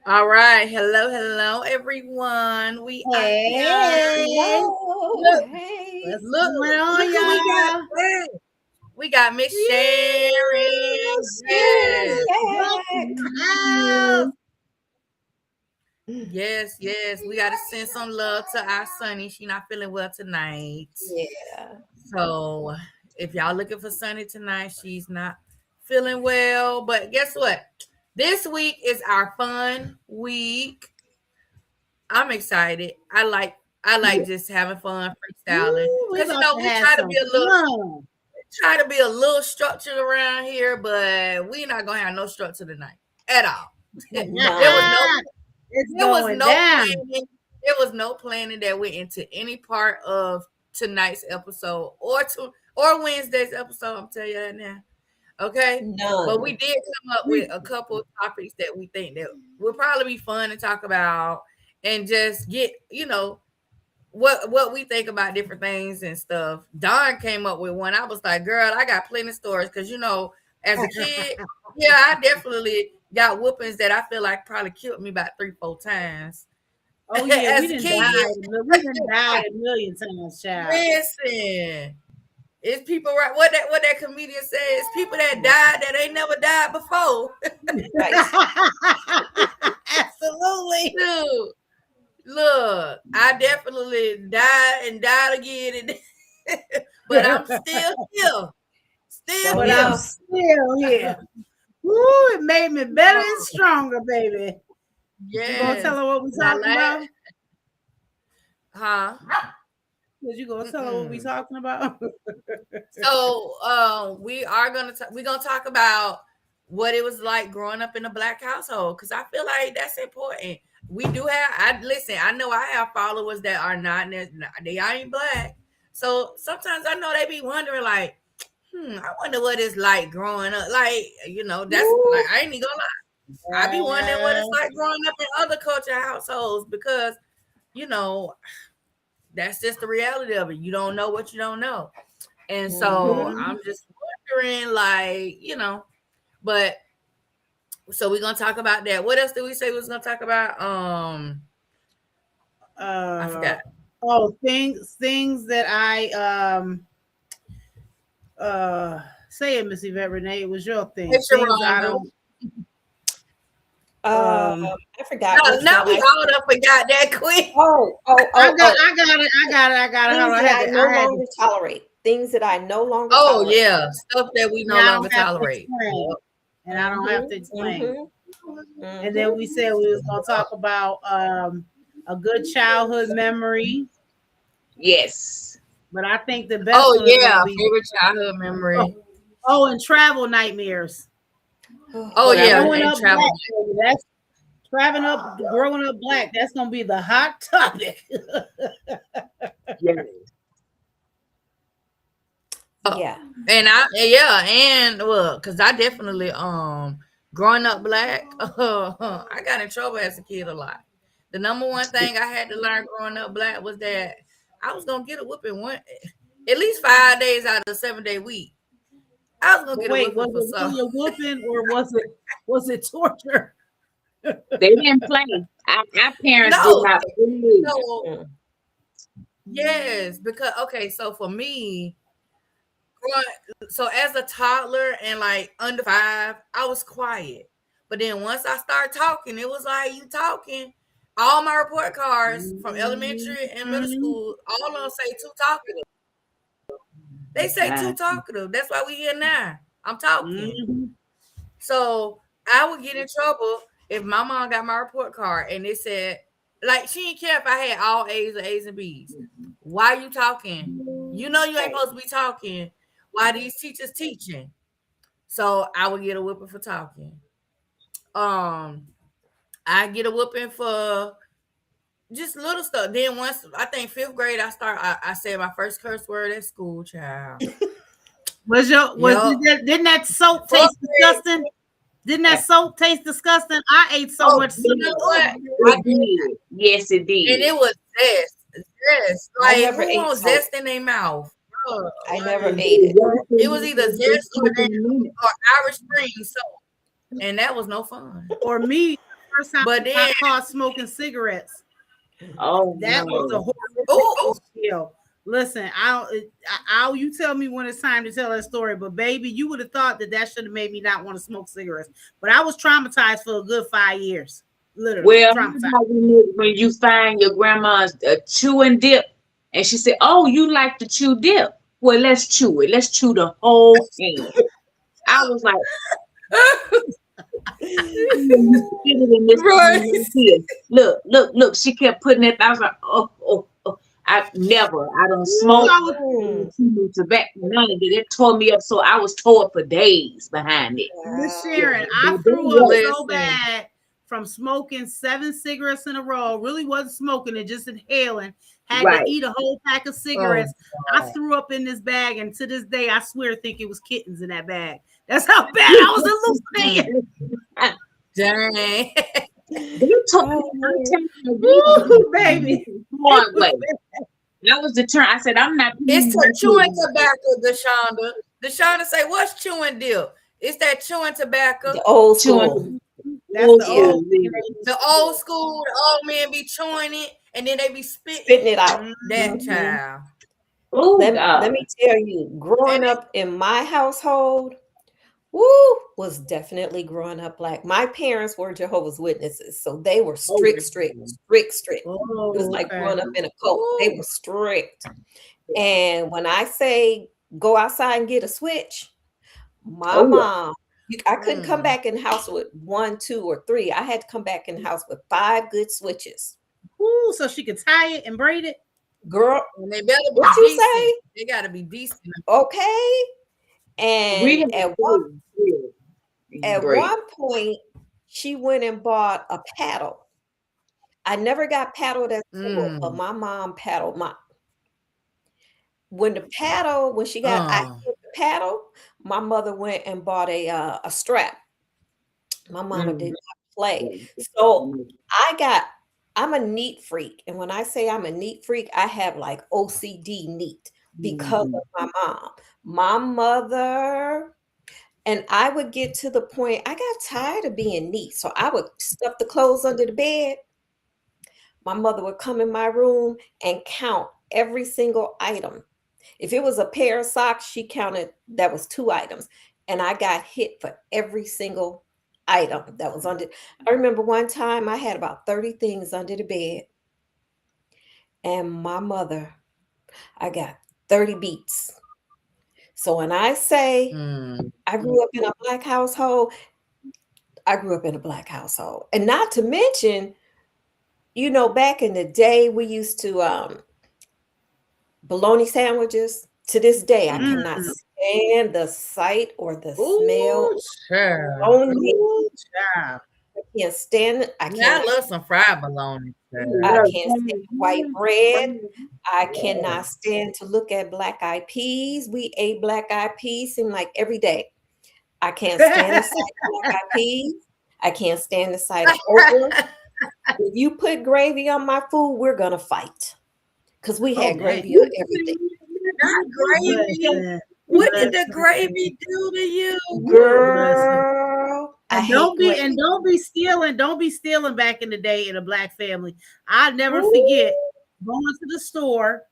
All right. Hello, everyone. We are here. Hey, Look, Hey. what's look, going look on, who we got. y'all? Hey, we got Miss Sharon. Sharon's Yes. back. House. Yes. We got to send some love to our Sunny. She not feeling well tonight. Yeah. So if y'all looking for Sunny tonight, she's not feeling well. But guess what? This week is our fun week. I'm excited. I like just having fun freestyling Ooh, we because about to we have some fun. try to be a little structured around here, but we not gonna have no structure tonight at all. there was None. no It's there was going no down. planning. There was no planning that went into any part of tonight's episode or Wednesday's episode. I'm telling you that now. Okay. But we None. did come up with a couple of topics that we think that will probably be fun to talk about and just get, what we think about different things and stuff. Don came up with one. I was like, girl, I got plenty of stories because as a kid, yeah, I definitely got whoopings that I feel like probably killed me about 3-4 times. Oh yeah, As a kid, we done died a million times, child. listen, it's people right. What that comedian says, people that died that ain't never died before. Right. Absolutely. Dude, look, I definitely died and died again, but I'm still here. Still So But here. I'm yeah. still here. Woo, it made me better and stronger, baby. You gonna tell Yes. her what we And I talking about? like, huh? Was you gonna tell her what we Mm-mm. talking about? So we're gonna talk about what it was like growing up in a black household because I feel like that's important. We do have. I listen. I know I have followers that are not. They ain't black. So sometimes I know they be wondering like, I wonder what it's like growing up. Like that's Woo. like I ain't even gonna lie. I be wondering what it's like growing up in other culture households because you know that's just the reality of it. You don't know what you don't know. And so Mm-hmm. Mhm. I'm just wondering, like, but so we're gonna talk about that. What else did we say we was gonna talk about? I Uh forgot. things that I say it, Miss Yvette Renee, it was your thing. Hey, Things I Sharonda. don't Uh, um I forgot which Now one we I. all done forgot that quick. Oh, oh, I oh, got oh. I got it. Hold Things on. that I no longer tolerate. Things that I no longer Oh tolerate. yeah, stuff that we and no I longer don't have to tolerate. explain. And I don't have to Mm-hmm. explain. Mm-hmm. And then Mm-hmm. we said we was gonna talk about a good childhood memory. Yes. But I think the best Oh one is gonna yeah, be favorite childhood memory. and travel nightmares. Oh yeah, Whatever. Growing and up travel. black, baby, that's growing up black, that's gonna be the hot topic. Yeah. Uh, Yeah. and well, cause I definitely growing up black, I got in trouble as a kid a lot. The number one thing I had to learn growing up black was that I was gonna get a whooping at least 5 days out of the 7-day week. I was gonna But get a wait, whooping was for it some. really a whooping or was it torture? They didn't play. Our parents did No, not play. no, Mm. yes, because okay, so for me, so as a toddler and like under 5, I was quiet. But then once I started talking, it was like you talking. All my report cards from elementary and middle Mhm. school, all of them say too talkative. They say too God. talkative. That's why we here now. I'm talking. Mhm. So I would get in trouble if my mom got my report card and it said, like, she didn't care if I had all A's or A's and B's. Why you talking? You know you ain't Right. supposed to be talking. Why these teachers teaching? So I would get a whooping for talking. Um, I get a whooping for just little stuff. Then once I think 5th grade, I said my first curse word at school, child. Yup. Didn't that soap Fourth taste grade. disgusting? Didn't that soap taste disgusting? I ate so Oh, much you soup. know Oh, what? I It did, did. Yes, it and did. it was zest. Zest. I Like never who ate wants soap. zest in their mouth? Ugh, I never like ate it. it was either zest or Irish Spring soap, and that was no fun. or me, first time But I then, got caught smoking cigarettes. Oh, That was a no. horrible deal. Listen, I'll you tell me when it's time to tell that story. But baby, you would have thought that should have made me not want to smoke cigarettes. But I was traumatized for a good 5 years. Literally Well, traumatized. when you find your grandma's chewing dip, and she said, "Oh, you like to chew dip? Well, let's chew it. Let's chew the whole thing." I was like, "You spit it in this Right. right here. Look." She kept putting it. I was like, "Oh." I don't smoke. Mm. Tobacco, none of it. It tore me up, so I was tore for days behind it. Miss Wow. Sharon, I But threw then up Listen. so bad from smoking 7 cigarettes in a row. Really wasn't smoking it, just inhaling. Had Right. to eat a whole pack of cigarettes. I threw up in this bag, and to this day, I swear, think it was kittens in that bag. That's how bad I was hallucinating. dang. They told me, Woo, baby. hard way. That was the turn. I said, I'm not. It's chewing tobacco, Deshonda. Deshonda say, what's chewing dip? It's that chewing tobacco. The old school. That's Old the school. old The old school, the old men be chewing it, and then they be Spitting spitting it out. that Mhm. child. Oh, Let God. me tell you, growing up in my household, was definitely growing up black. My parents were Jehovah's Witnesses, so they were strict. It Oh, was like okay. growing up in a cult. They were strict. And when I say go outside and get a switch, my Oh, yeah. mom, I couldn't come back in the house with 1, 2, or 3. I had to come back in the house with 5 good switches. Ooh, so she could tie it and braid it. Girl, And they better be what you decent. say? They gotta be decent. Okay. We And have at great. one point, she went and bought a paddle. I never got paddled at school, but my mom paddled mine. When she got I Oh. the paddle, my mother went and bought a strap. My mama did not play. So I'm a neat freak. And when I say I'm a neat freak, I have like OCD neat because of my mom. My mother, and I would get to the point, I got tired of being neat. So I would stuff the clothes under the bed. My mother would come in my room and count every single item. If it was a pair of socks, she counted that was 2 items. And I got hit for every single item that was under. I remember one time I had about 30 things under the bed. And my mother, I got 30 beats. So when I say I grew up in a black household, I grew up in a black household. And not to mention, back in the day, we used to bologna sandwiches. To this day, I cannot stand the sight or the smell of bologna. I can't stand it. I love some fried bologna. I can't stand white bread. I cannot stand to look at black-eyed peas. We ate black-eyed peas seemed like every day. I can't stand the sight of black-eyed peas. I can't stand the sight of okra. If you put gravy on my food, we're gonna fight. Because we had gravy on everything. Not gravy. What did the gravy do to you? Girl. And don't be stealing back in the day in a black family. I'll never forget going to the store.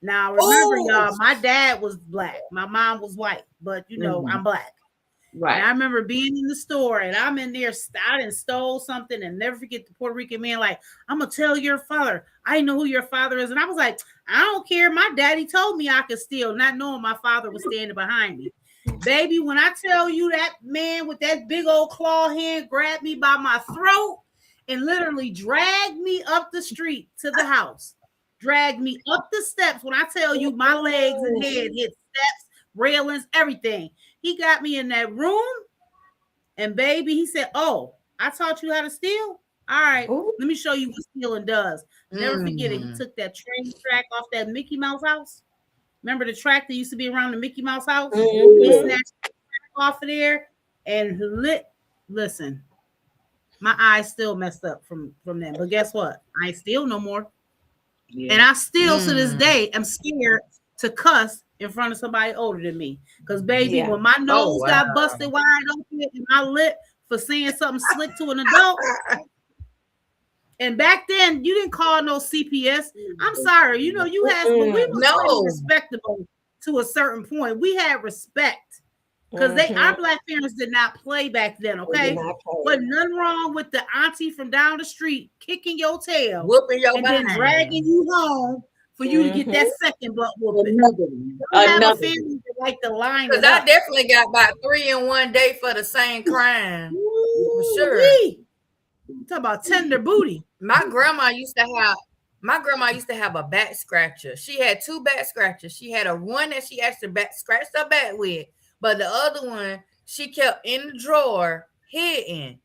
Now remember, y'all, my dad was black, my mom was white, but I'm black. Right. And I remember being in the store and I'm in there, I done stole something, and never forget the Puerto Rican man, like, I'm gonna tell your father. I know who your father is. And I was like, I don't care. My daddy told me I could steal, not knowing my father was standing behind me. Baby, when I tell you that man with that big old claw hand grabbed me by my throat and literally dragged me up the street to the house, dragged me up the steps. When I tell you my legs and head hit steps, railings, everything. He got me in that room, and baby, he said, "Oh, I taught you how to steal? All right, let me show you what stealing does." Never forget it. He took that train track off that Mickey Mouse house. Remember the track that used to be around the Mickey Mouse house? He snatched the track off of there and listen, my eyes still messed up from that. But guess what? I ain't steal no more. Yeah. And I still to this day am scared to cuss in front of somebody older than me. Because baby, when my nose got busted wide open and my lip for saying something slick to an adult, And back then, you didn't call no CPS. I'm sorry, you had, but we was No. respectable to a certain point. We had respect because our Black parents did not play back then. Okay, but nothing wrong with the auntie from down the street kicking your tail, whooping your and behind, then dragging you home for you to get that second butt whooping. Another family that like the line. Because I definitely got about 3 in one day for the same crime. For sure. Talk about tender booty. My grandma used to have a back scratcher. She had 2 back scratchers. She had a one that she actually scratched her back with, but the other one she kept in the drawer, hidden.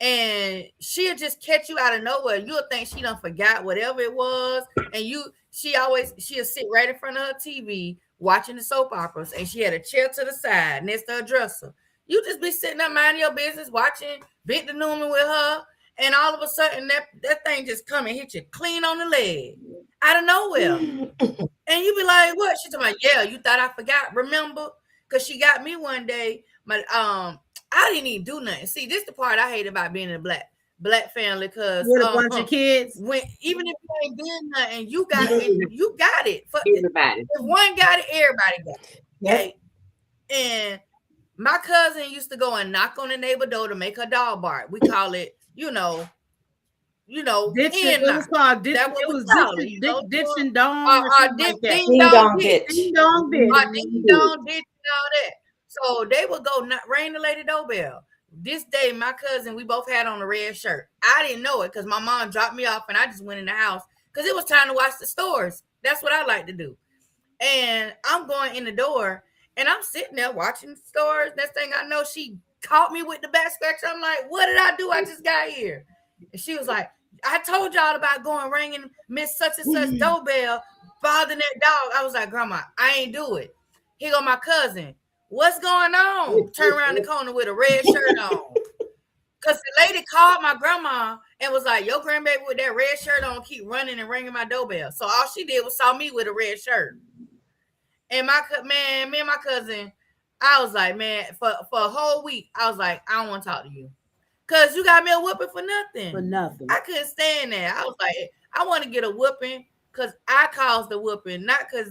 And she'll just catch you out of nowhere. You'll think she done forgot whatever it was. And she'll sit right in front of her TV watching the soap operas. And she had a chair to the side next to her dresser. You just be sitting there minding your business, watching Victor Newman with her. And all of a sudden, that thing just come and hit you clean on the leg out of nowhere. And you be like, what? She talking about, yeah, you thought I forgot, remember? Because she got me one day. But I didn't even do nothing. See, this is the part I hate about being in a black family, because with a bunch of kids. Even if you ain't doing nothing, you got it. You got it. For everybody. If one got it, everybody got it. Okay. And my cousin used to go and knock on the neighbor door to make her dog bark. We call it, ditching. It was called ditch. It was ditching dong. Ding dong ditch. Ding dong ditch. Ding dong ditch and all that. So they would go ring the lady doorbell. This day, my cousin, we both had on a red shirt. I didn't know it because my mom dropped me off and I just went in the house because it was time to watch the stores. That's what I like to do. And I'm going in the door and I'm sitting there watching the stores. Next thing I know, she caught me with the back scratcher. I'm like, what did I do? I just got here. And she was like, I told y'all about going ringing Miss such and such doorbell, bothering that dog. I was like, Grandma, I ain't do it. Here go my cousin. What's going on? Turn around the corner with a red shirt on. Because the lady called my grandma and was like, your grandbaby with that red shirt on keep running and ringing my doorbell. So all she did was saw me with a red shirt. And me and my cousin, I was like, man, for a whole week, I was like, I don't want to talk to you. Because you got me a whooping for nothing. For nothing. I couldn't stand that. I was like, I want to get a whooping because I caused the whooping, not because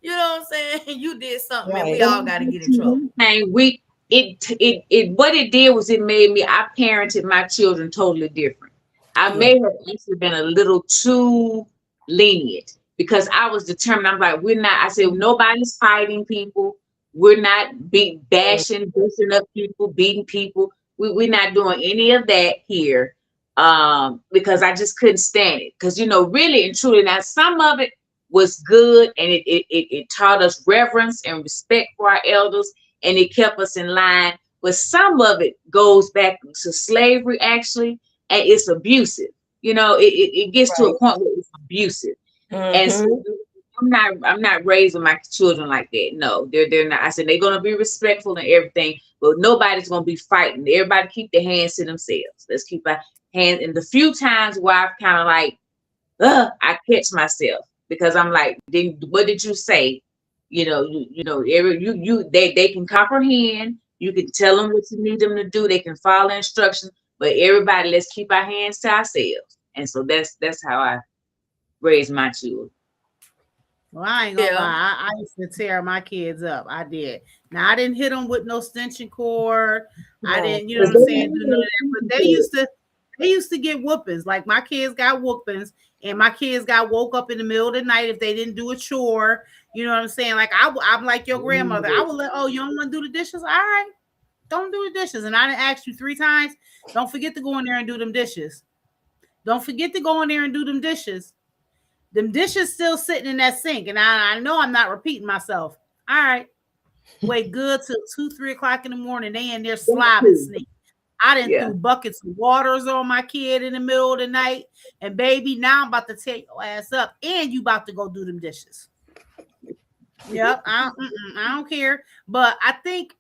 you know what I'm saying? You did something, right. And we all got to get in trouble. And what it did was it made me, I parented my children totally different. I may have actually been a little too lenient because I was determined. I'm like, I said, nobody's fighting people. We're not bashing up people, beating people. We're not doing any of that here because I just couldn't stand it. Because, really and truly, now some of it was good and it taught us reverence and respect for our elders and it kept us in line. But some of it goes back to slavery actually, and it's abusive. It gets to a point where it's abusive. And so I'm not raising my children like that. No, they're not. I said they're gonna be respectful and everything, but nobody's gonna be fighting. Everybody keep their hands to themselves. Let's keep our hands. And the few times where I've kind of like, I catch myself. Because I'm like, what did you say? They can comprehend. You can tell them what you need them to do. They can follow instructions. But everybody, let's keep our hands to ourselves. And so that's how I raised my children. Well, I ain't gonna lie. I used to tear my kids up. I did. Now I didn't hit them with no extension cord. No. I didn't, you know what I'm saying? Do none of that. But they used to get whoopings. Like my kids got whoopings. And my kids got woke up in the middle of the night if they didn't do a chore. You know what I'm saying? Like I'm like your grandmother. I would you don't want to do the dishes? All right, don't do the dishes. And I didn't ask you 3 times. Don't forget to go in there and do them dishes. Don't forget to go in there and do them dishes. Them dishes still sitting in that sink. And I know I'm not repeating myself. All right. Wait good till 2-3 o'clock in the morning. They in there slobbing sneak. I didn't threw buckets of waters on my kid in the middle of the night. And baby, now I'm about to tear your ass up and you about to go do them dishes. Yep. I don't care. But I think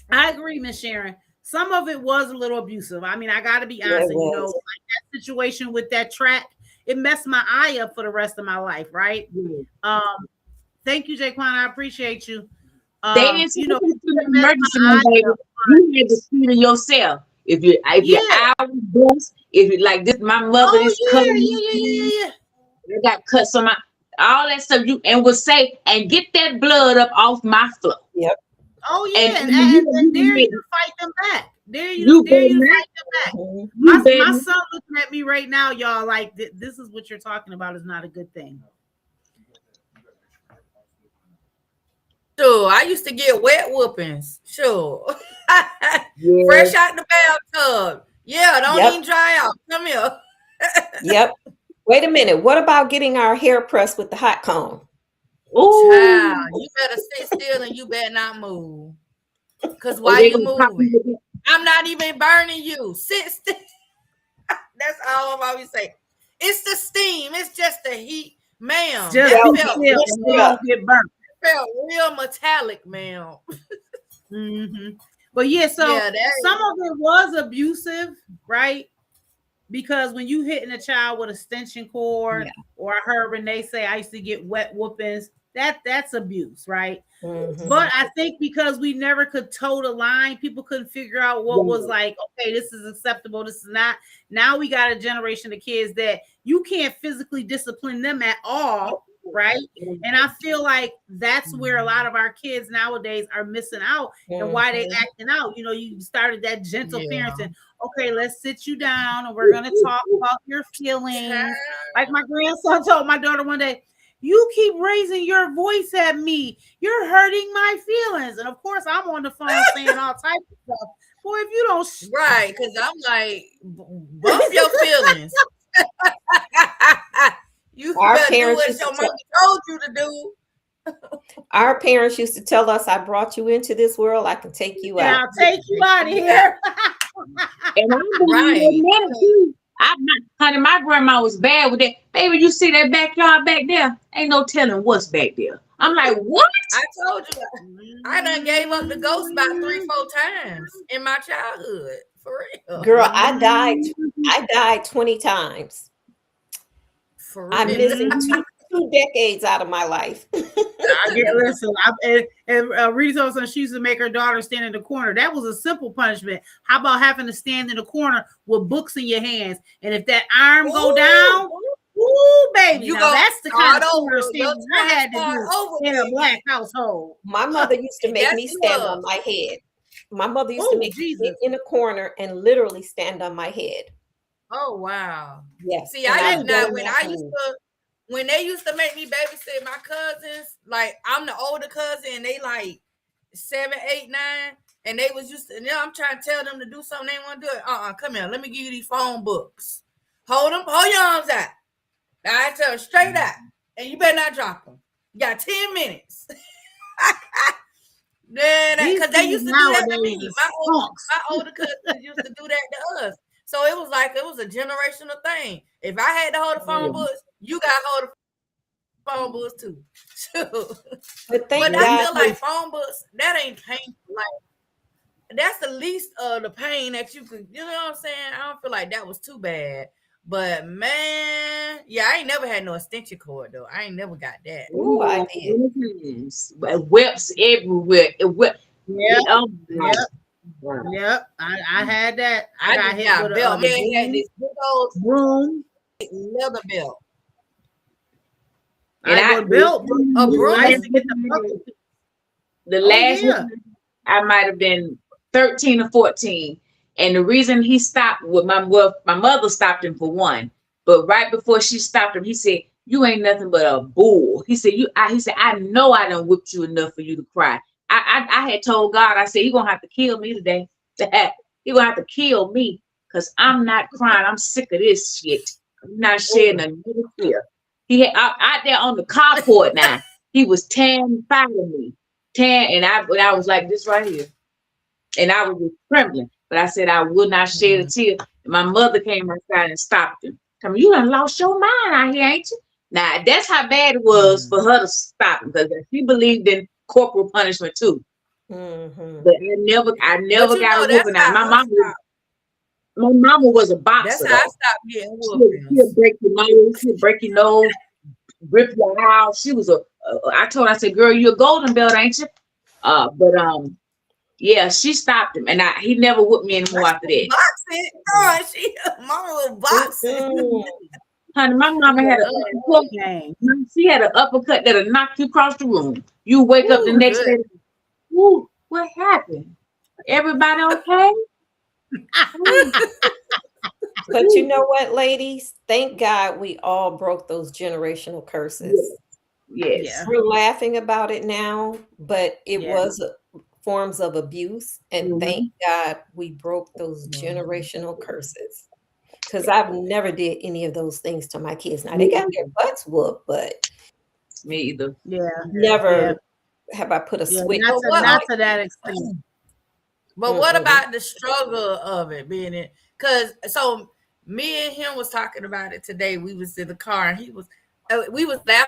I agree, Miss Sharon. Some of it was a little abusive. I mean, I got to be honest. Like that situation with that track, it messed my eye up for the rest of my life, right? Thank you, Jaquan. I appreciate you. They didn't see the emergency room, baby. You had to see it yourself. if your eye was bust, if you like this, my mother is cutting. Yeah. I got cuts on my all that stuff. You and would say and get that blood up off my floor. Yep. Oh yeah, and dare you to fight them back. Dare you to fight them back. My son looking at me right now, y'all. Like this is what you're talking about is not a good thing. Sure, I used to get wet whoopings. Sure, fresh out the bathtub. Yeah, don't even dry out. Come here. Yep. Wait a minute. What about getting our hair pressed with the hot comb? Oh, child, you better sit still and you better not move. Cause why you moving? I'm not even burning you. Sit still. That's all I'm always saying. It's the steam. It's just the heat, ma'am. Just felt get burnt. Felt real metallic, ma'am. But yeah, so some of it was abusive, right? Because when you hitting a child with a extension cord, or I heard Renee say I used to get wet whoopings, that's abuse, right? But I think because we never could toe the line, people couldn't figure out what was like, okay, this is acceptable, this is not. Now we got a generation of kids that you can't physically discipline them at all, right? And I feel like that's where a lot of our kids nowadays are missing out and why they acting out. You know, you started that gentle parenting. Okay, let's sit you down and we're gonna talk about your feelings. Like my grandson told my daughter one day, you keep raising your voice at me. You're hurting my feelings. And of course, I'm on the phone saying all types of stuff. Boy, if you don't right, because I'm like, bump your feelings. You better do what your mama told you to do. Our parents used to tell us, I brought you into this world, I can take you out. I'll take you out of here. And I'm not, honey, my grandma was bad with that. Baby, you see that backyard back there? Ain't no telling what's back there. I'm like, what? I told you. I done gave up the ghost about 3-4 times in my childhood. For real. Girl, I died 20 times. For real. I'm missing 2 decades out of my life. Listen, Rita told us she used to make her daughter stand in the corner. That was a simple punishment. How about having to stand in the corner with books in your hands? And if that arm go down, baby, now that's the kind of corner standing I had to do in a black household. My mother used to make me stand on my head. My mother used to make me sit in a corner and literally stand on my head. Oh wow. Yes. See, when they used to make me babysit my cousins, like I'm the older cousin and they like 7, 8, 9, and they was used to, I'm trying to tell them to do something they want to do it. Come here, let me give you these phone books. Hold your arms out. I tell them straight out, and you better not drop them. You got 10 minutes. Because they used to do that to me. My older cousins used to do that to us. So it was like it was a generational thing. If I had to hold the phone books, you got to hold the phone books too. But I feel like phone books, that ain't painful. Like that's the least of the pain that you could, you know what I'm saying? I don't feel like that was too bad. But man, yeah, I ain't never had no extension cord though. I ain't never got that. Ooh, I did. Whips everywhere. Yep, I had that. I got hit with belt. Man had this big old broom, leather belt. And I built a broom. I used to get the last one, I might have been 13 or 14. And the reason he stopped with my mother stopped him for one, but right before she stopped him, he said, "You ain't nothing but a bull." He said, "I know I done whipped you enough for you to cry." I had told God, I said, "You're gonna have to kill me today. You're gonna have to kill me because I'm not crying. I'm sick of this shit. I'm not shedding a little tear." He had out there on the carport now. He was fighting me. And I was like this right here. And I was just trembling. But I said I would not shed a tear. And my mother came outside and stopped him. I mean, you done lost your mind out here, ain't you? Now that's how bad it was for her to stop him, because she believed in corporal punishment too. But I never got a whooping out. My mama was a boxer. That's how I stopped getting whooping. She'll break your nose, rip your eye. She was I told her, I said, "Girl, you're a golden belt, ain't you?" Yeah, she stopped him, and he never whooped me anymore after that. Boxing, oh, mama was boxing. Mm-mm. Honey, my mama had an uppercut. Game. She had an uppercut that'll knock you across the room. You wake up the Ooh, next good. day. Ooh, what happened? Everybody okay? But you know what, ladies? Thank God we all broke those generational curses. Yes. Yeah. We're laughing about it now, but it Yeah. was forms of abuse. And Mhm. thank God we broke those generational curses. Because I've never did any of those things to my kids. Now they got their butts whooped, but Me either. Yeah. never have I put a Yeah. switch. Not to that extent. But what Mm-mm. about the struggle of it being it? Because so me and him was talking about it today. We was in the car and we was laughing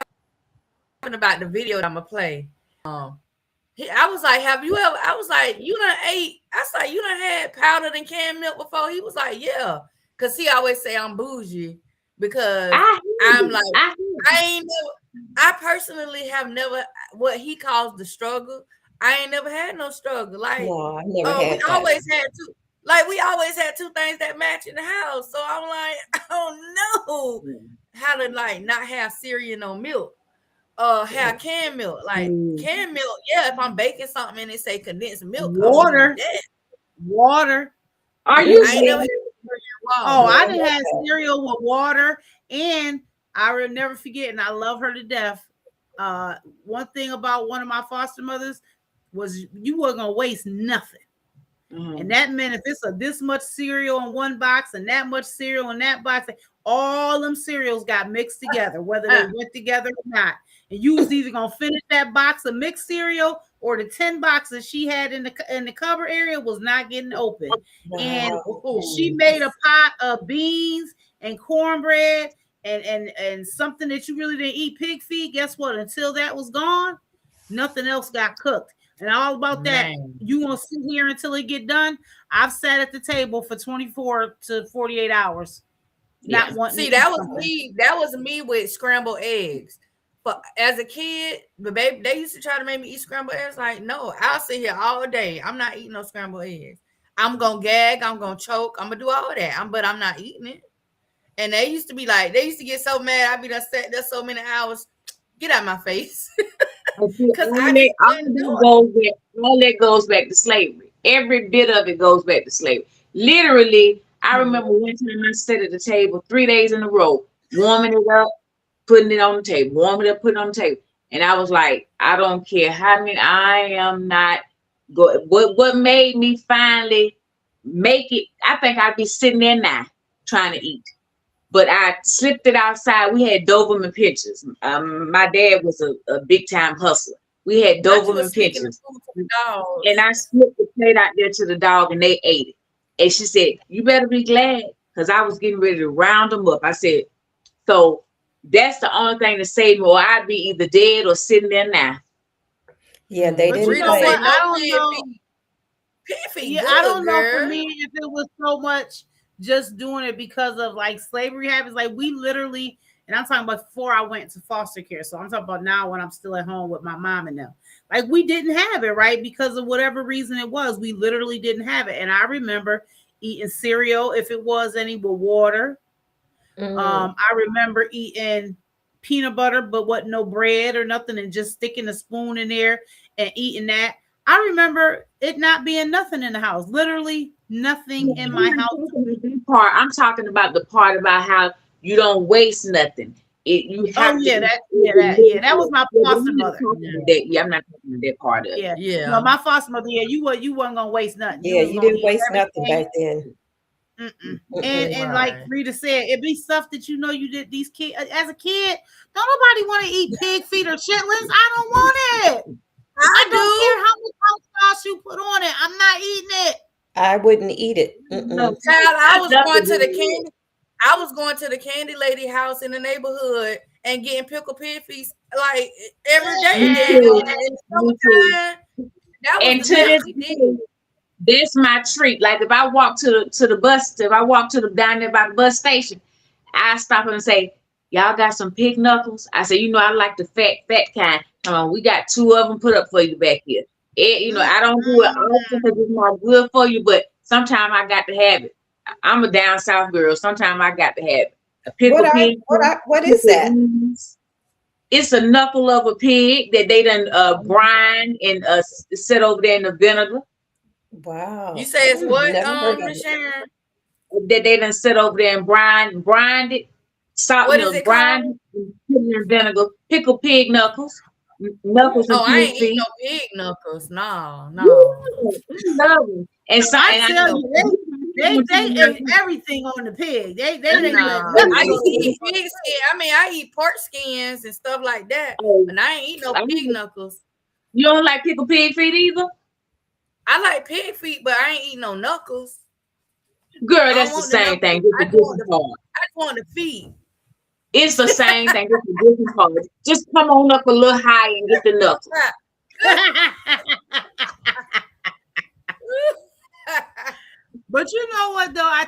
about the video that I'm gonna play. I was like, have you ever? I was like, you done ate? I was like, you done had powdered and canned milk before? He was like, yeah, because he always say I'm bougie because I'm like I ain't never. I personally have never what he calls the struggle. I ain't never had no struggle. Like No, I never had we that. always had two. Like we always had two things that match in the house. So I'm like, I don't know how to like not have cereal no milk. Have canned milk. Like canned milk, yeah. If I'm baking something and it say condensed milk, Water. Water. Are I you ain't never had serious? Oh, I done had cereal with water, and I will never forget, and I love her to death. One thing about one of my foster mothers was you wasn't gonna waste nothing. And that meant if it's this much cereal in one box and that much cereal in that box, all them cereals got mixed together, whether they went together or not. And you was either gonna finish that box of mixed cereal or the 10 boxes she had in the cupboard area was not getting open. Wow. And she made a pot of beans and cornbread and something that you really didn't eat, pig feet. Guess what? Until that was gone, nothing else got cooked. And all about that, you want to sit here until it get done. I've sat at the table for 24 to 48 hours. Not wanting. See, that was me. That was me with scrambled eggs. But as a kid, the baby they used to try to make me eat scrambled eggs. Like, no, I'll sit here all day. I'm not eating no scrambled eggs. I'm gonna gag. I'm gonna choke. I'm gonna do all that. But I'm not eating it. And they used to be like, they used to get so mad. I'd be done sat there so many hours. Get out of my face. Because all that goes back to slavery. Every bit of it goes back to slavery. Literally, I remember one time I sat at the table 3 days in a row, warming it up, putting it on the table, warming it up, putting it on the table. And I was like, I don't care how many, I am not going. What made me finally make it, I think I'd be sitting there now trying to eat. But I slipped it outside. We had Doberman pinchers. My dad was a big time hustler. We had Doberman pinchers. And I slipped the plate out there to the dog and they ate it. And she said, you better be glad, because I was getting ready to round them up. I said, so that's the only thing to save me, or I'd be either dead or sitting there now. Yeah, they But didn't you know say. what? I don't know. Yeah, I don't know for me if it was so much just doing it because of like slavery habits. Like we literally, and I'm talking about before I went to foster care. So I'm talking about now when I'm still at home with my mom and them. Like we didn't have it, right? Because of whatever reason it was, we literally didn't have it. And I remember eating cereal, if it was any, with water. I remember eating peanut butter, but what, no bread or nothing, and just sticking a spoon in there and eating that. I remember it not being nothing in the house. Literally nothing in my house. I'm talking about the part about how you don't waste nothing. That was my foster mother. Yeah, I'm not talking about that part of it. Yeah. No, my foster mother. Yeah, you wasn't gonna waste nothing. You didn't waste nothing back then. And like Rita said, it be stuff that you did. These kids, as a kid, don't nobody want to eat pig feet or chitlins. I don't want it. I don't care how much hot sauce you put on it. I'm not eating it. I wouldn't eat it. No, child, I was going to the candy lady house in the neighborhood and getting pickled pig feet like every day. And to this day, that's my treat. Like if I walk to the bus, if I walk down there by the bus station, I stop and say, y'all got some pig knuckles? I say, I like the fat kind. We got 2 of them put up for you back here. I don't do it often because it's not good for you, but sometimes I got to have it. I'm a down south girl. Sometimes I got to have it. A pickle pig. What is that? It's a knuckle of a pig that they done brine and set over there in the vinegar. Wow. You say it's what, Never heard of Miss it. Sharon? That they done set over there and brined it, salt What and is it brined it, and put it in vinegar. Pickle pig knuckles, knuckles and Oh, I ain't pig eating feet. no pig knuckles. No. I love them. And so, I and tell you, they ate everything on the pig. They didn't let No. nothing I used to go. eat pig skin. I mean, I eat pork skins and stuff like that, and I ain't eat no pig knuckles. You don't like pickle pig feet either? I like pig feet, but I ain't eating no knuckles. Girl, that's the same thing. Just a different part. I just want the feet. It's the same thing. Just a different part. Just come on up a little higher and get the knuckles. But you know what though? I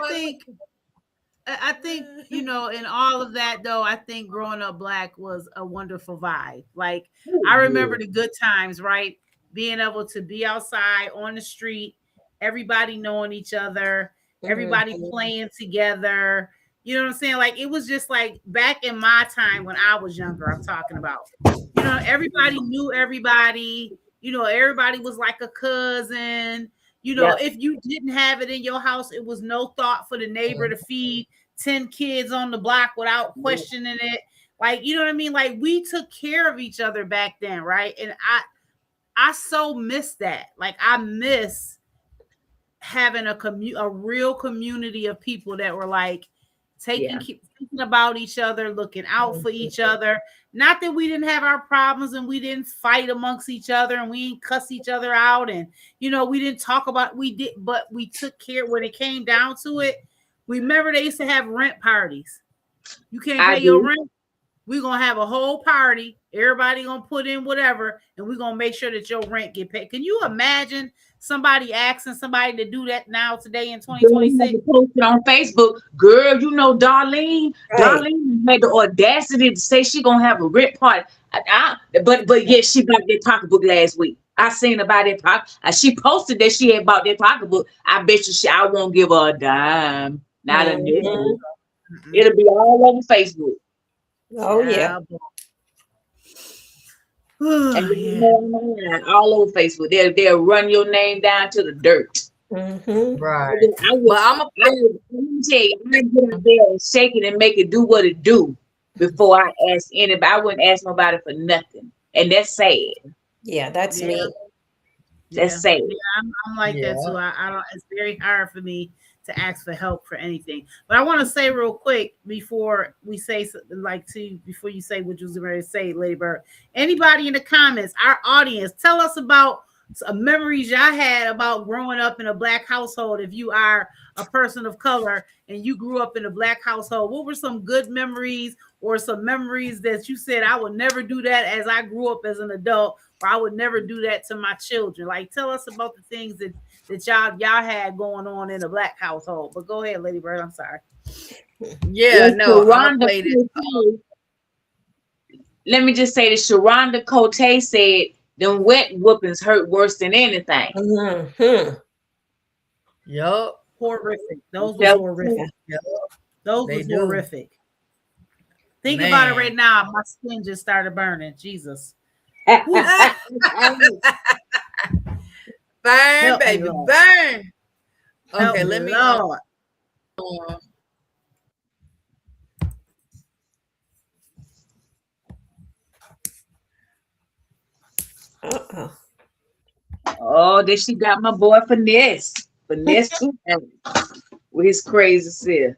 think you know, in all of that though, I think growing up Black was a wonderful vibe. Like I remember the good times, right? Being able to be outside on the street, everybody knowing each other, everybody playing together. You know what I'm saying? Like it was just like back in my time when I was younger, I'm talking about. You know, everybody knew everybody. You know, everybody was like a cousin. You know, if you didn't have it in your house, it was no thought for the neighbor to feed 10 kids on the block without questioning it. Like, you know what I mean? Like we took care of each other back then, right? And I so miss that. Like I miss having a real community of people that were like thinking about each other, looking out for each other. Not that we didn't have our problems and we didn't fight amongst each other and we didn't cuss each other out and you know we didn't talk about but we took care when it came down to it. Remember they used to have rent parties. You can't pay your rent. We're gonna have a whole party. Everybody gonna put in whatever, and we're gonna make sure that your rent get paid. Can you imagine somebody asking somebody to do that now today in 2026? Posted on Facebook, girl, you know Darlene. Right. Darlene had the audacity to say she gonna have a rent party. But yeah, she bought that pocketbook last week. I seen about that pocket. She posted that she had bought that pocketbook. I bet you I won't give her a dime. Not a nickel. It'll be all over Facebook. Oh yeah. And all over Facebook. They'll run your name down to the dirt. Right. But I'm gonna tell you, I get up there and shake it and make it do what it do before I ask anybody. I wouldn't ask nobody for nothing. And that's sad. Yeah, that's me. That's sad. Yeah, I'm like that too. I don't. It's very hard for me to ask for help for anything. But I want to say real quick before we say before you say what you was going to say, Lady Bird. Anybody in the comments, our audience, tell us about some memories y'all had about growing up in a Black household. If you are a person of color and you grew up in a Black household, what were some good memories or some memories that you said, I would never do that as I grew up as an adult, or I would never do that to my children? Like, tell us about the things that y'all had going on in a Black household. But go ahead, Lady Bird. I'm sorry. Yeah, no. Let me just say that Sharonda Cote said them wet whoopings hurt worse than anything. Yup. Horrific. Those were horrific. Yep. Those were horrific. Think about it right now. My skin just started burning. Jesus. Burn, baby, burn. Okay, let me know. Oh, then she got my boy Finesse too, with his crazy self.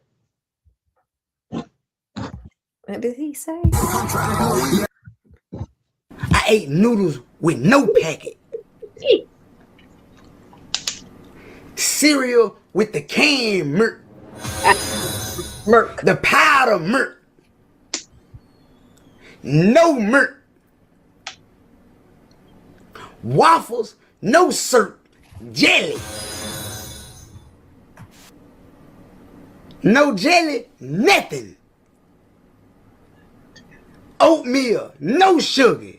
What did he say? I ate noodles with no packet. Cereal with the canned milk. The powder milk. No milk. Waffles, no syrup. Jelly. No jelly, nothing. Oatmeal, no sugar.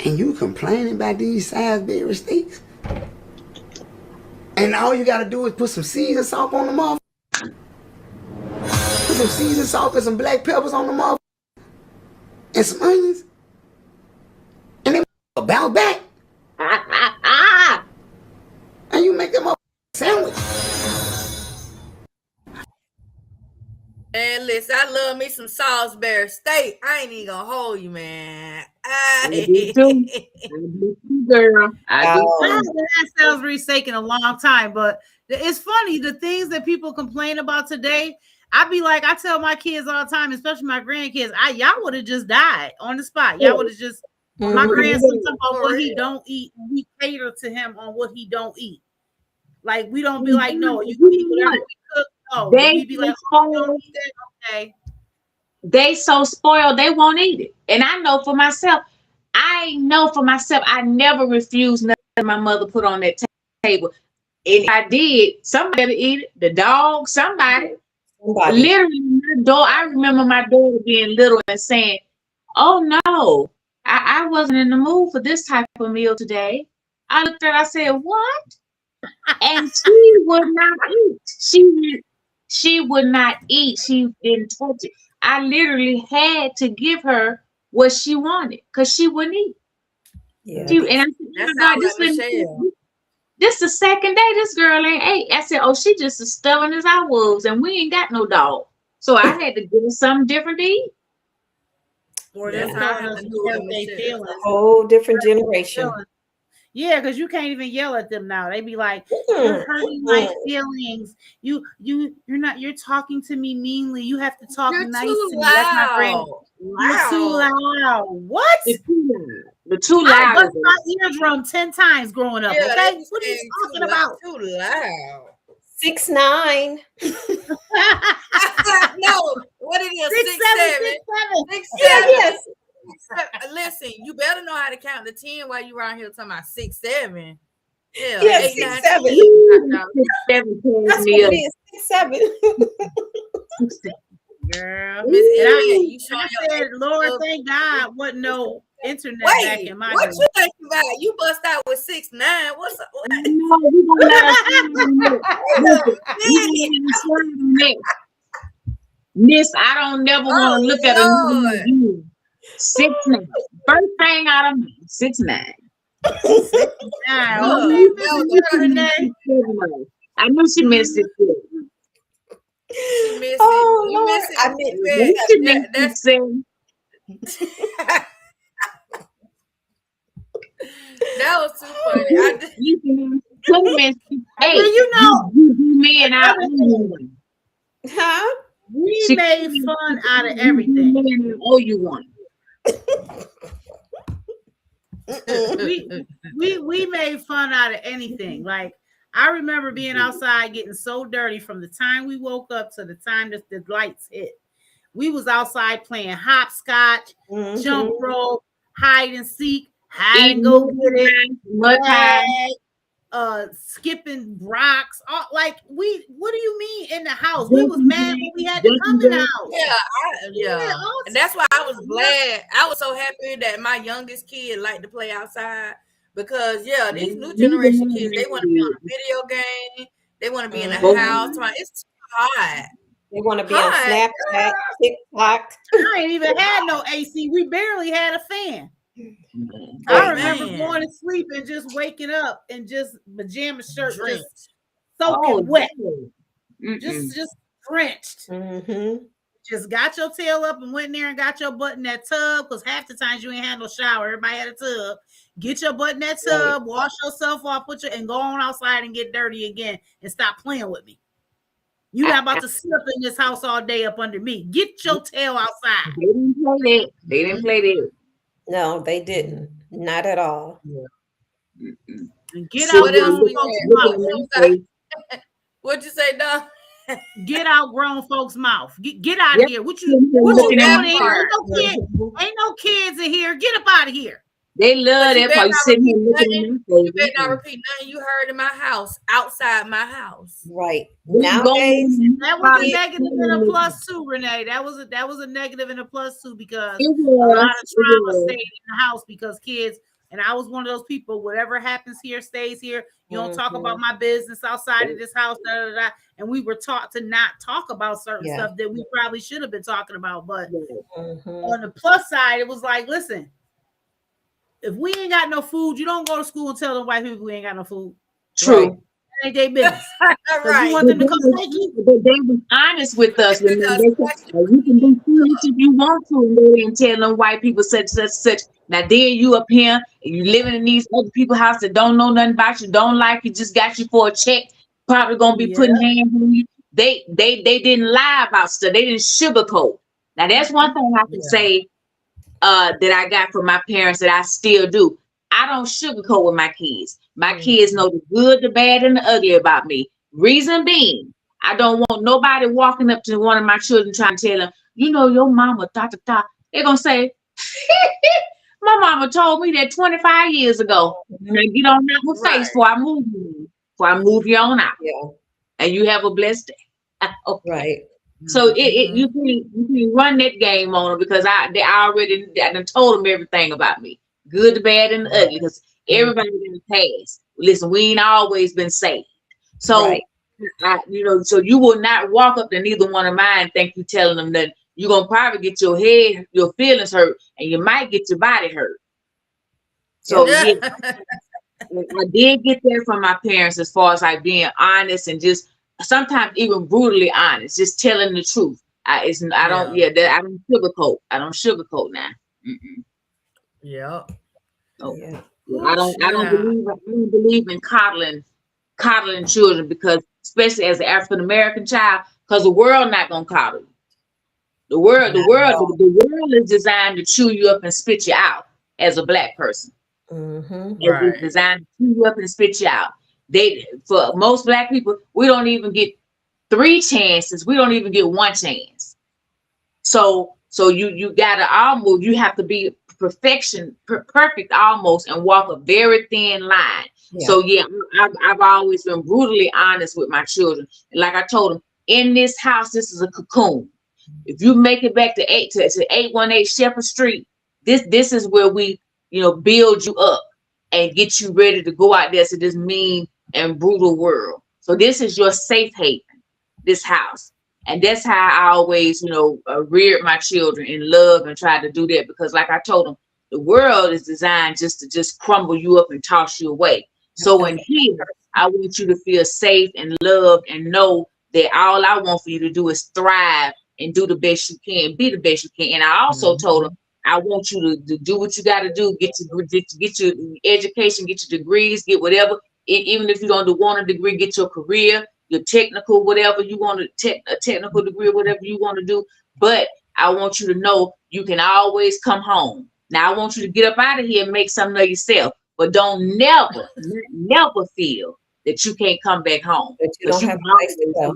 and you complaining about these Salisbury steaks, and all you gotta do is put some season salt on the motherfucker, put some season salt and some black peppers on the motherfucker, and some onions, and then bounce back, and you make that motherfucker sandwich. And listen, I love me some Salisbury steak. I ain't even gonna hold you, man. I do too. Girl. I do I too. haven't had Salisbury steak in a long time, but it's funny the things that people complain about today. I be like, I tell my kids all the time, especially my grandkids, y'all would have just died on the spot. Y'all would have just. My grandson talk about what he don't eat. We cater to him on what he don't eat. Like we don't be like, no, you can eat whatever we cook. No, we be like, oh, you don't eat that, okay. They so spoiled they won't eat it. And I know for myself, I never refused nothing my mother put on that table. And if I did, somebody to eat it. The dog, somebody. Literally, I remember my daughter being little and saying, oh no, I wasn't in the mood for this type of meal today. I looked at her, I said, what? And she would not eat. She would not eat. She didn't touch it. I literally had to give her what she wanted because she wouldn't eat. Yeah. And I said, oh God, this the second day this girl ain't ate. I said, oh, she just as stubborn as I was, and we ain't got no dog. So I had to give her something different to eat. Or that's how they feel. A whole different generation. Yeah, because you can't even yell at them now. They be like, you're hurting my feelings. You're talking to me meanly. You have to talk nice to me. That's my friend. You're too loud. What? The too loud. I bust my eardrum 10 times growing up. Yeah, okay, what are you talking about? Too loud. 6'9". No, what it is? 6'7". 6'7". Yes. Listen, you better know how to count to 10 while you around here talking about 6'7". Yeah, Yes, 8, 6'7". 9, 10. That's what it is. 6'7". Girl, Miss Amy, you I showing said, your Lord, thank God, wasn't no internet back Wait, in my what day. you think about? You bust out with 6'9". What's up? What? No, we gonna let her Miss, I don't never want to look at a Lord. new 6'9". First thing out of me, 6'9". I knew she missed it too. You missed Oh, it. You Lord. missed it. I That was too funny. Me and I. Huh? We made fun out of everything. Oh, you want? we made fun out of anything. Like I remember being outside getting so dirty from the time we woke up to the time that the lights hit. We was outside playing hopscotch, jump rope, hide and seek, hide and go get it, skipping rocks. What do you mean in the house? We was mad when we had to come in the house. Yeah. And that's why I was glad. I was so happy that my youngest kid liked to play outside because these new generation kids, they want to be on a video game. They want to be in the house. It's too hot. They want to be on Snapchat, TikTok. I ain't even had no AC. We barely had a fan. I remember going to sleep and just waking up and just pajama shirt just soaking wet. Just drenched. Just got your tail up and went in there and got your butt in that tub because half the times you ain't had no shower. Everybody had a tub. Get your butt in that tub, wash yourself off, and go on outside and get dirty again and stop playing with me. You're not about to sit up in this house all day up under me. Get your tail outside. They didn't play that. No, they didn't. Not at all. Get out grown folks' mouth. What'd you say, Doc? Get out grown folks' mouth. Get out of here. What you doing here? Ain't no kids in here. Get up out of here. They love that part. You sitting here looking at me. You better not repeat nothing you heard in my house, outside my house. Right. Nowadays, that was a negative and a plus too, Renee. That was a negative and a plus too because a lot of trauma stayed in the house because kids And I was one of those people, whatever happens here stays here. You don't talk about Mhm. my business outside of this house. Da, da, da. And we were taught to not talk about certain Yeah. stuff that we probably should have been talking about. But Mhm. on the plus side, it was like, listen, if we ain't got no food, you don't go to school and tell the white people we ain't got no food. True. Right. That ain't their business. 'Cause Right. you want them to come take you. But they was honest with us when they said, you can do foolish if you want to, and they didn't tell them white people such. Now then you up here and you living in these other people's house that don't know nothing about you, don't like you, just got you for a check, probably gonna be putting hands on you. They didn't lie about stuff. They didn't sugarcoat. Now that's one thing I can say that I got from my parents that I still do. I don't sugarcoat with my kids. My kids know the good, the bad, and the ugly about me. Reason being, I don't want nobody walking up to one of my children trying to tell them, you know, your mama, They're going to say, my mama told me that 25 years ago. Now get on out my face before I move you. Before I move you on out. Yeah. And you have a blessed day. Okay. Right. So you can run that game on them because I done told them everything about me, good, the bad, and the ugly. Because everybody in the past, listen, we ain't always been saved. So Right. so you will not walk up to neither one of mine and think you telling them that you're gonna probably get your feelings hurt, and you might get your body hurt. So yeah, I did get that from my parents as far as like being honest and just sometimes even brutally honest, just telling the truth. I don't sugarcoat. I don't sugarcoat now. Mm-mm. Yeah. Okay. Yeah. I don't believe in coddling children, because especially as an African American child, because the world not gonna coddle you. The world is designed to chew you up and spit you out as a black person. Mhm. Right. It's designed to chew you up and spit you out. For most black people, we don't even get 3 chances. We don't even get 1 chance. So you have to be perfect almost, and walk a very thin line. Yeah. So yeah, I've always been brutally honest with my children. And like I told them, in this house, this is a cocoon. If you make it back to 818 Shepherd Street, this is where we, build you up and get you ready to go out there to this mean and brutal world. So this is your safe haven, this house. And that's how I always, reared my children in love and tried to do that, because like I told them, the world is designed to crumble you up and toss you away. So in here, I want you to feel safe and loved and know that all I want for you to do is thrive and do the best you can, be the best you can. And I also told them, I want you to do what you got to do, get your education, get your degrees, get whatever. Even if you don't want a degree, get your career, your technical, whatever you want to, a technical degree, whatever you want to do. But I want you to know you can always come home. Now I want you to get up out of here and make something of yourself, but don't never feel that you can't come back home. That you don't have a place to go.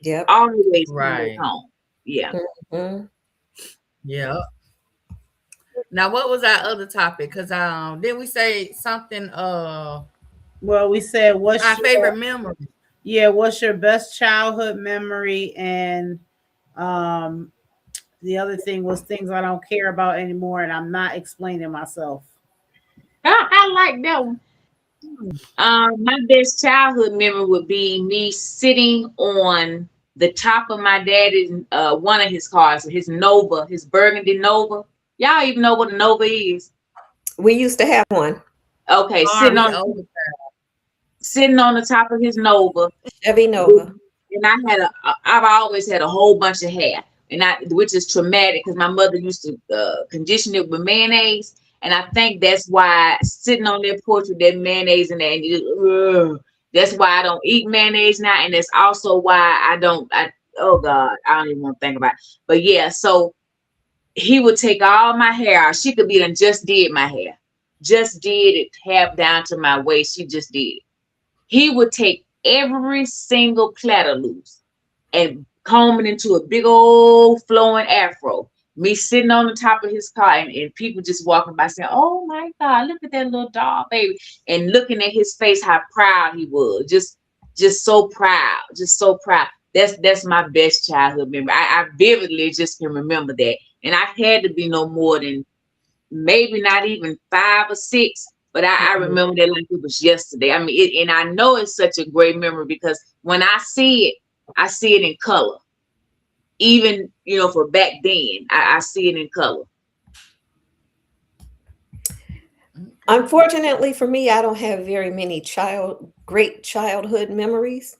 Yep. Always come Right. back home. Yeah. Mhm. Yeah. Now, what was our other topic? Because didn't we say something? Well, we said what's Our your favorite memory. Yeah, what's your best childhood memory? And the other thing was things I don't care about anymore, and I'm not explaining myself. I like that one. My best childhood memory would be me sitting on the top of my daddy's one of his cars, his Nova, his burgundy Nova. Y'all even know what a Nova is? We used to have one. Okay, sitting on the top of his Nova. Chevy Nova. And I've always had a whole bunch of hair, which is traumatic because my mother used to condition it with mayonnaise. And I think that's why sitting on that porch with that mayonnaise in there, that's why I don't eat mayonnaise now. And that's also why oh God, I don't even want to think about it. But yeah, so he would take all my hair out. She could be done just did my hair. Just did it half down to my waist. She just did it. He would take every single plaiter loose and comb it into a big old flowing afro. Me sitting on the top of his car and people just walking by saying, "Oh my God, look at that little dog baby." And looking at his face, how proud he was. Just so proud. Just so proud. That's my best childhood memory. I vividly just can remember that. And I had to be no more than maybe not even 5 or 6, but I remember that like it was yesterday. I mean, and I know it's such a great memory because when I see it in color. Even, for back then, I see it in color. Unfortunately for me, I don't have very many great childhood memories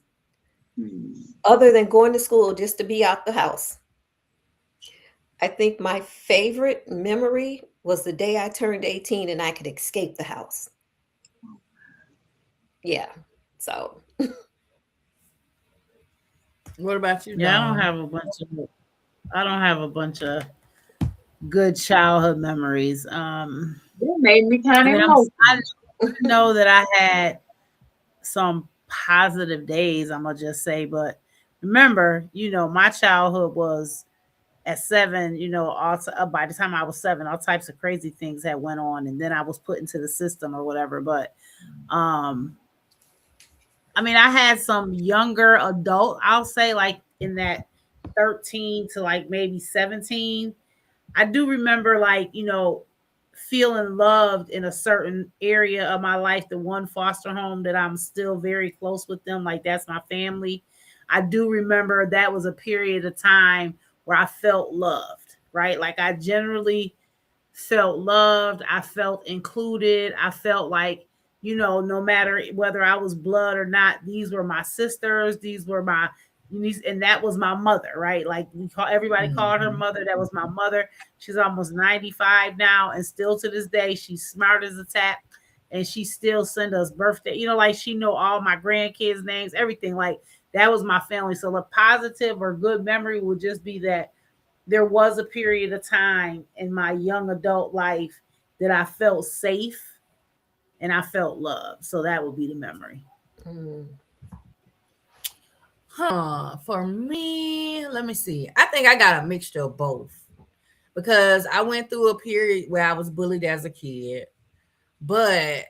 other than going to school just to be out the house. I think my favorite memory was the day I turned 18 and I could escape the house. Yeah. So. What about you? Yeah, Dawn? I don't have a bunch of good childhood memories. That made me kind of I know that I had some positive days, I'm gonna just say, but remember, my childhood was at 7, by the time I was 7, all types of crazy things had went on, and then I was put into the system or whatever. But I had some younger adult, I'll say, like in that 13 to like maybe 17. I do remember, like, feeling loved in a certain area of my life, the one foster home that I'm still very close with them. Like, that's my family. I do remember that was a period of time where I felt loved, right? Like, I generally felt loved. I felt included. I felt like, no matter whether I was blood or not, these were my sisters. These were my, and that was my mother, right? Like, everybody called her mother. That was my mother. She's almost 95 now, and still to this day, she's smart as a tap, and she still send us birthday. Like, she know all my grandkids' names, everything. Like, that was my family. So a positive or good memory would just be that there was a period of time in my young adult life that I felt safe and I felt loved. So that would be the memory. For me, let me see. I think I got a mixture of both because I went through a period where I was bullied as a kid, but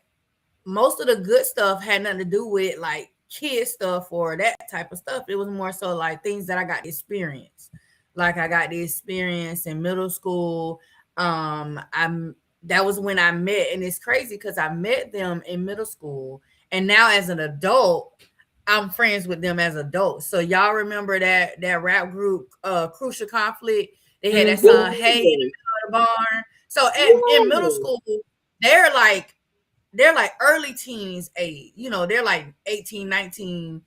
most of the good stuff had nothing to do with like kid stuff or that type of stuff. It was more so like things that I got to experience. Like, I got the experience in middle school. That was when I met, and it's crazy because I met them in middle school, and now as an adult, I'm friends with them as adults. So y'all remember that rap group, Crucial Conflict? They had that song, "Hey, in the middle of the barn." So in middle school, they're like early teens age. They're like 18, 19,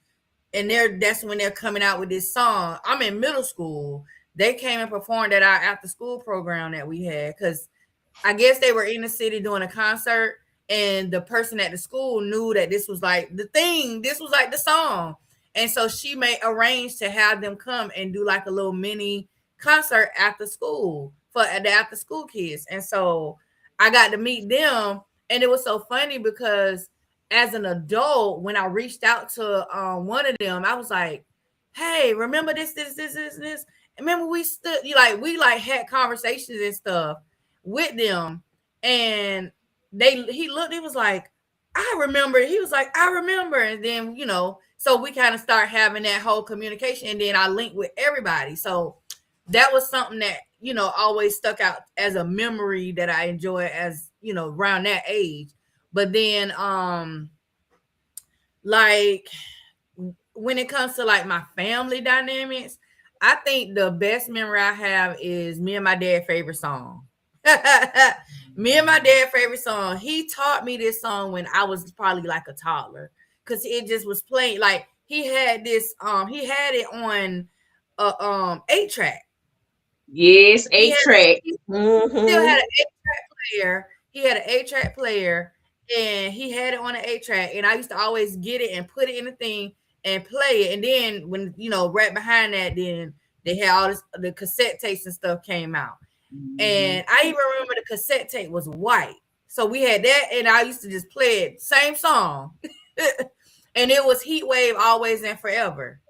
and that's when they're coming out with this song. I'm in middle school. They came and performed at our after school program that we had because I guess they were in the city doing a concert, and the person at the school knew that this was like the thing. This was like the song. And so she arrange to have them come and do like a little mini concert after school for the after school kids. And so I got to meet them. And it was so funny because as an adult, when I reached out to one of them, I was like, hey, remember this. Remember we stood, we had conversations and stuff with them, and he looked, he was like, I remember. He was like, I remember. And then, so we kind of start having that whole communication, and then I linked with everybody. So that was something that, always stuck out as a memory that I enjoy as, around that age. But then, like, when it comes to like my family dynamics, I think the best memory I have is me and my dad's favorite song. Me and my dad's favorite song. He taught me this song when I was probably like a toddler because it just was playing. Like, he had this, he had it on 8-track. Yes, 8-track. He still had an 8-track player. He had an 8-track player, and he had it on an 8-track. And I used to always get it and put it in the thing and play it. And then when, right behind that, then they had all this, the cassette tapes and stuff came out. And I even remember the cassette tape was white. So we had that, and I used to just play it, same song. And it was Heat Wave, Always and Forever.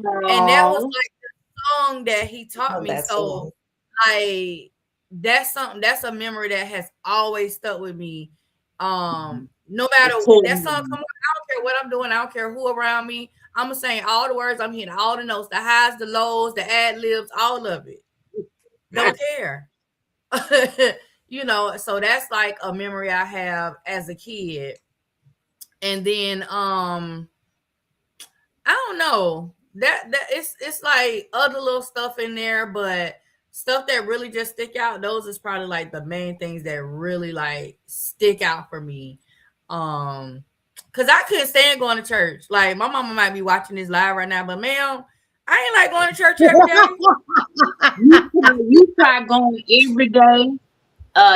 Aww. And that was like the song that he taught me. So like, that's a memory that has always stuck with me. No matter that song come on, I don't care what I'm doing, I don't care who around me. I'm gonna sing all the words, I'm hitting all the notes, the highs, the lows, the ad libs, all of it. Don't care. you know, so that's like a memory I have as a kid. And then I don't know. That it's like other little stuff in there, but stuff that really just stick out, those is probably like the main things that really like stick out for me. Cause I couldn't stand going to church. Like my mama might be watching this live right now, but ma'am, I ain't like going to church every day. You try going every day,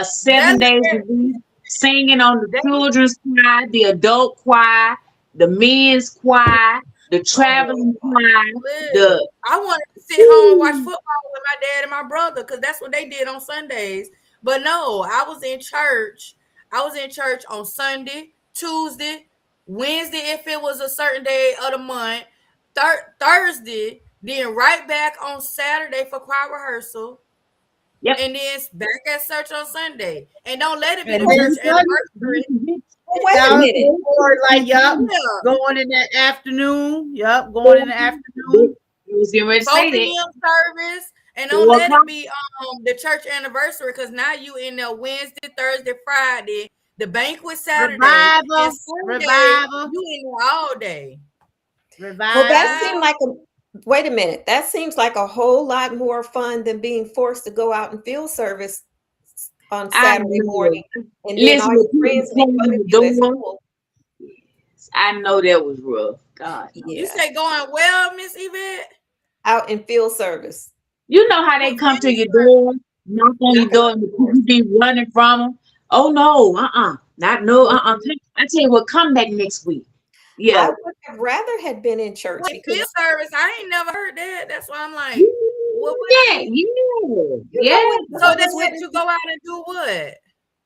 7 days a week, singing on the children's choir, the adult choir, the men's choir, the traveling choir. I wanted to sit home and watch football with my dad and my brother because that's what they did on Sundays. But no, I was in church. I was in church on Sunday, Tuesday, Wednesday if it was a certain day of the month, Thursday, then right back on Saturday for choir rehearsal. Yep. And then back at church on Sunday. And don't let it be And the then church anniversary. Wait a minute. Or like, yup, going in the afternoon. Yup, going in the afternoon. You was getting ready to 4 say p.m. that. service. And don't let it be the church anniversary because now you in there Wednesday, Thursday, Friday, the banquet Saturday, Revival, and Sunday, revival. you in there all day. Revival. Well, that seemed like wait a minute. That seems like a whole lot more fun than being forced to go out and field service on Saturday morning. And then all your friends make fun of you at school. I know that was rough. God. Yeah. You say going well, Miss Yvette? Out in field service. You know how they come to your door, knock on your door, and you be running from them. Oh no, not no, I tell you what, come back next week. Yeah, I would have rather had been in church. Like field service, I ain't never heard that. That's why I'm like, what yeah. So that's what you go out and do what?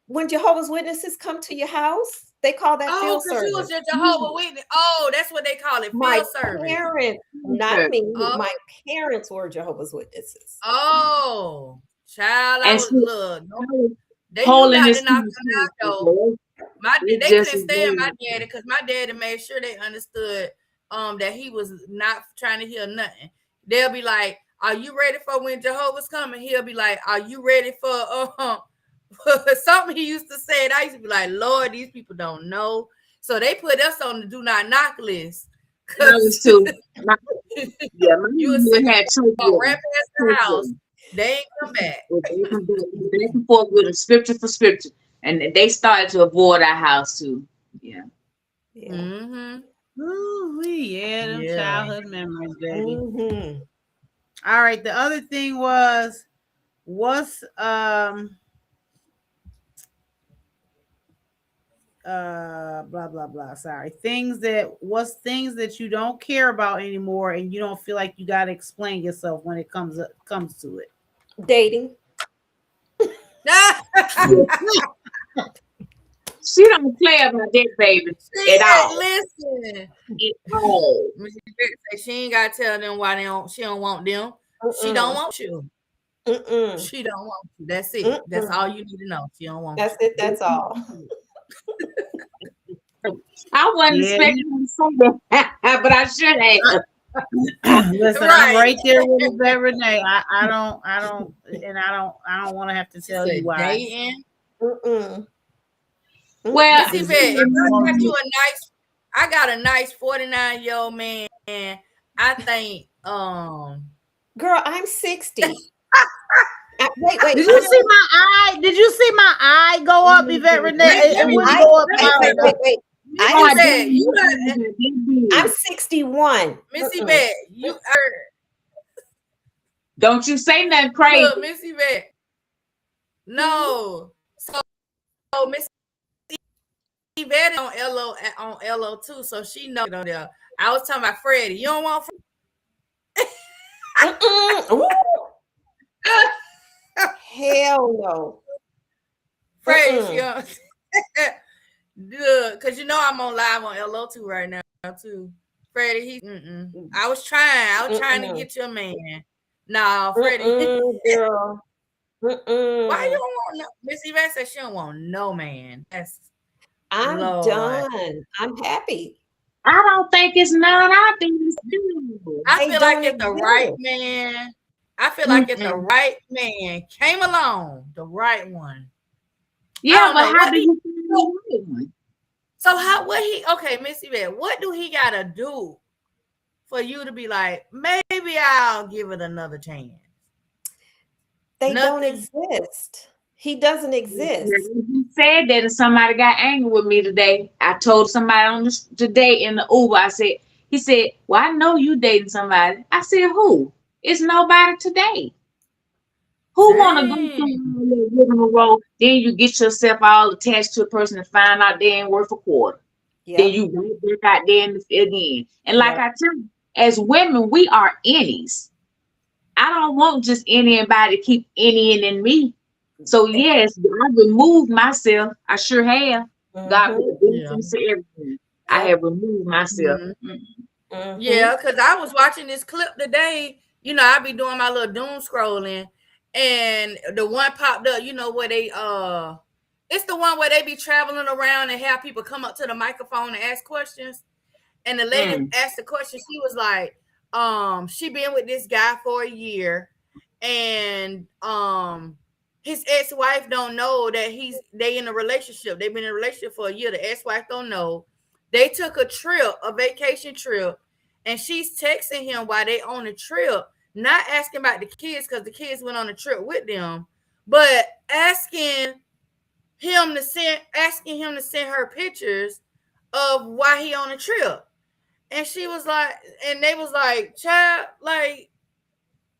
When Jehovah's Witnesses come to your house, they call that field service. You was a Jehovah's Witness. Oh, that's what they call it, field My service. parents, not me, my parents were Jehovah's Witnesses. Oh, child, I And was she- look. They Holding knew not his to knock them out though. They couldn't stand my daddy because my daddy made sure they understood that he was not trying to hear nothing. They'll be like, "Are you ready for when Jehovah's coming?" He'll be like, "Are you ready for something?" He used to say. And I used to be like, "Lord, these people don't know." So they put us on the do not knock list. I was too. Yeah, You was had two right past the house. They ain't come back. Back and forth with them, scripture for scripture, and they started to avoid our house too. Yeah. Mm-hmm. Ooh, yeah, them childhood memories, baby. Mm-hmm. All right. The other thing was, what's blah blah blah. Sorry. What's things that you don't care about anymore, and you don't feel like you got to explain yourself when it comes to it. Dating. She don't play about that, baby, at all. Listen, At all. Missy say she ain't gotta tell them why she don't want them. She don't want you. She don't want you. That's it. That's all you need to know. She don't want That's it. That's all. I wasn't expecting her to say that, but I should have. Listen, I'm right there with Yvette Renee. I don't want to have to tell you why. Dating. Well, Missy Yvette, if I got a nice 49-year-old man, and I think Girl, I'm 60. Wait. Did you see my eye? Did you see my eye go up, Yvette Renee? Wait. I'm 61. Missy Yvette, you heard. Don't you say nothing crazy. Look, Missy Yvette. No. So Missy Yvette on LO too, so she knows on there. I was talking about Freddie. You don't want Hell no. Freddie, because you know I'm on live on LO2 right now too. Freddie, I was trying to get you a man. No, Freddie. Girl. Why you don't want no? Miss Yvette said she don't want no man. I'm done. I'm happy. I don't think it's none. I think it's you. I feel like if the right man, if the right man came along, the right one, Yeah, don't but know. how What do do you find the right one? So how what he okay, Missy Beth, what do he gotta do for you to be like, maybe I'll give it another chance? They don't Nothing. exist. He doesn't exist. You said that, and somebody got angry with me today. I told somebody on this today in the Uber. I said, he said, "Well, I know you dating somebody." I said, "Who?" It's nobody today. Who want to go Dang. through the rigmarole? Then you get yourself all attached to a person and find out they ain't worth a quarter. Then Yep. you right back out there again. And like Yep. I tell you, as women, we are innies. I don't want just anybody to keep anying in me. So yes, I removed myself. I sure have. God Mhm. put a difference to everything. I Yep. have removed myself. Mhm. Mhm. Yeah, because I was watching this clip today. You know, I be doing my little doom scrolling, and the one popped up, you know, where they it's the one where they be traveling around and have people come up to the microphone and ask questions. And the lady asked the question, she was like, she been with this guy for a year, and his ex-wife don't know that they in a relationship. They've been in a relationship for a year. The ex-wife don't know. They took a vacation trip, and she's texting him while they on the trip, not asking about the kids because the kids went on the trip with them, but asking him to send her pictures of why he on the trip. And she was like, and they was like, child, like,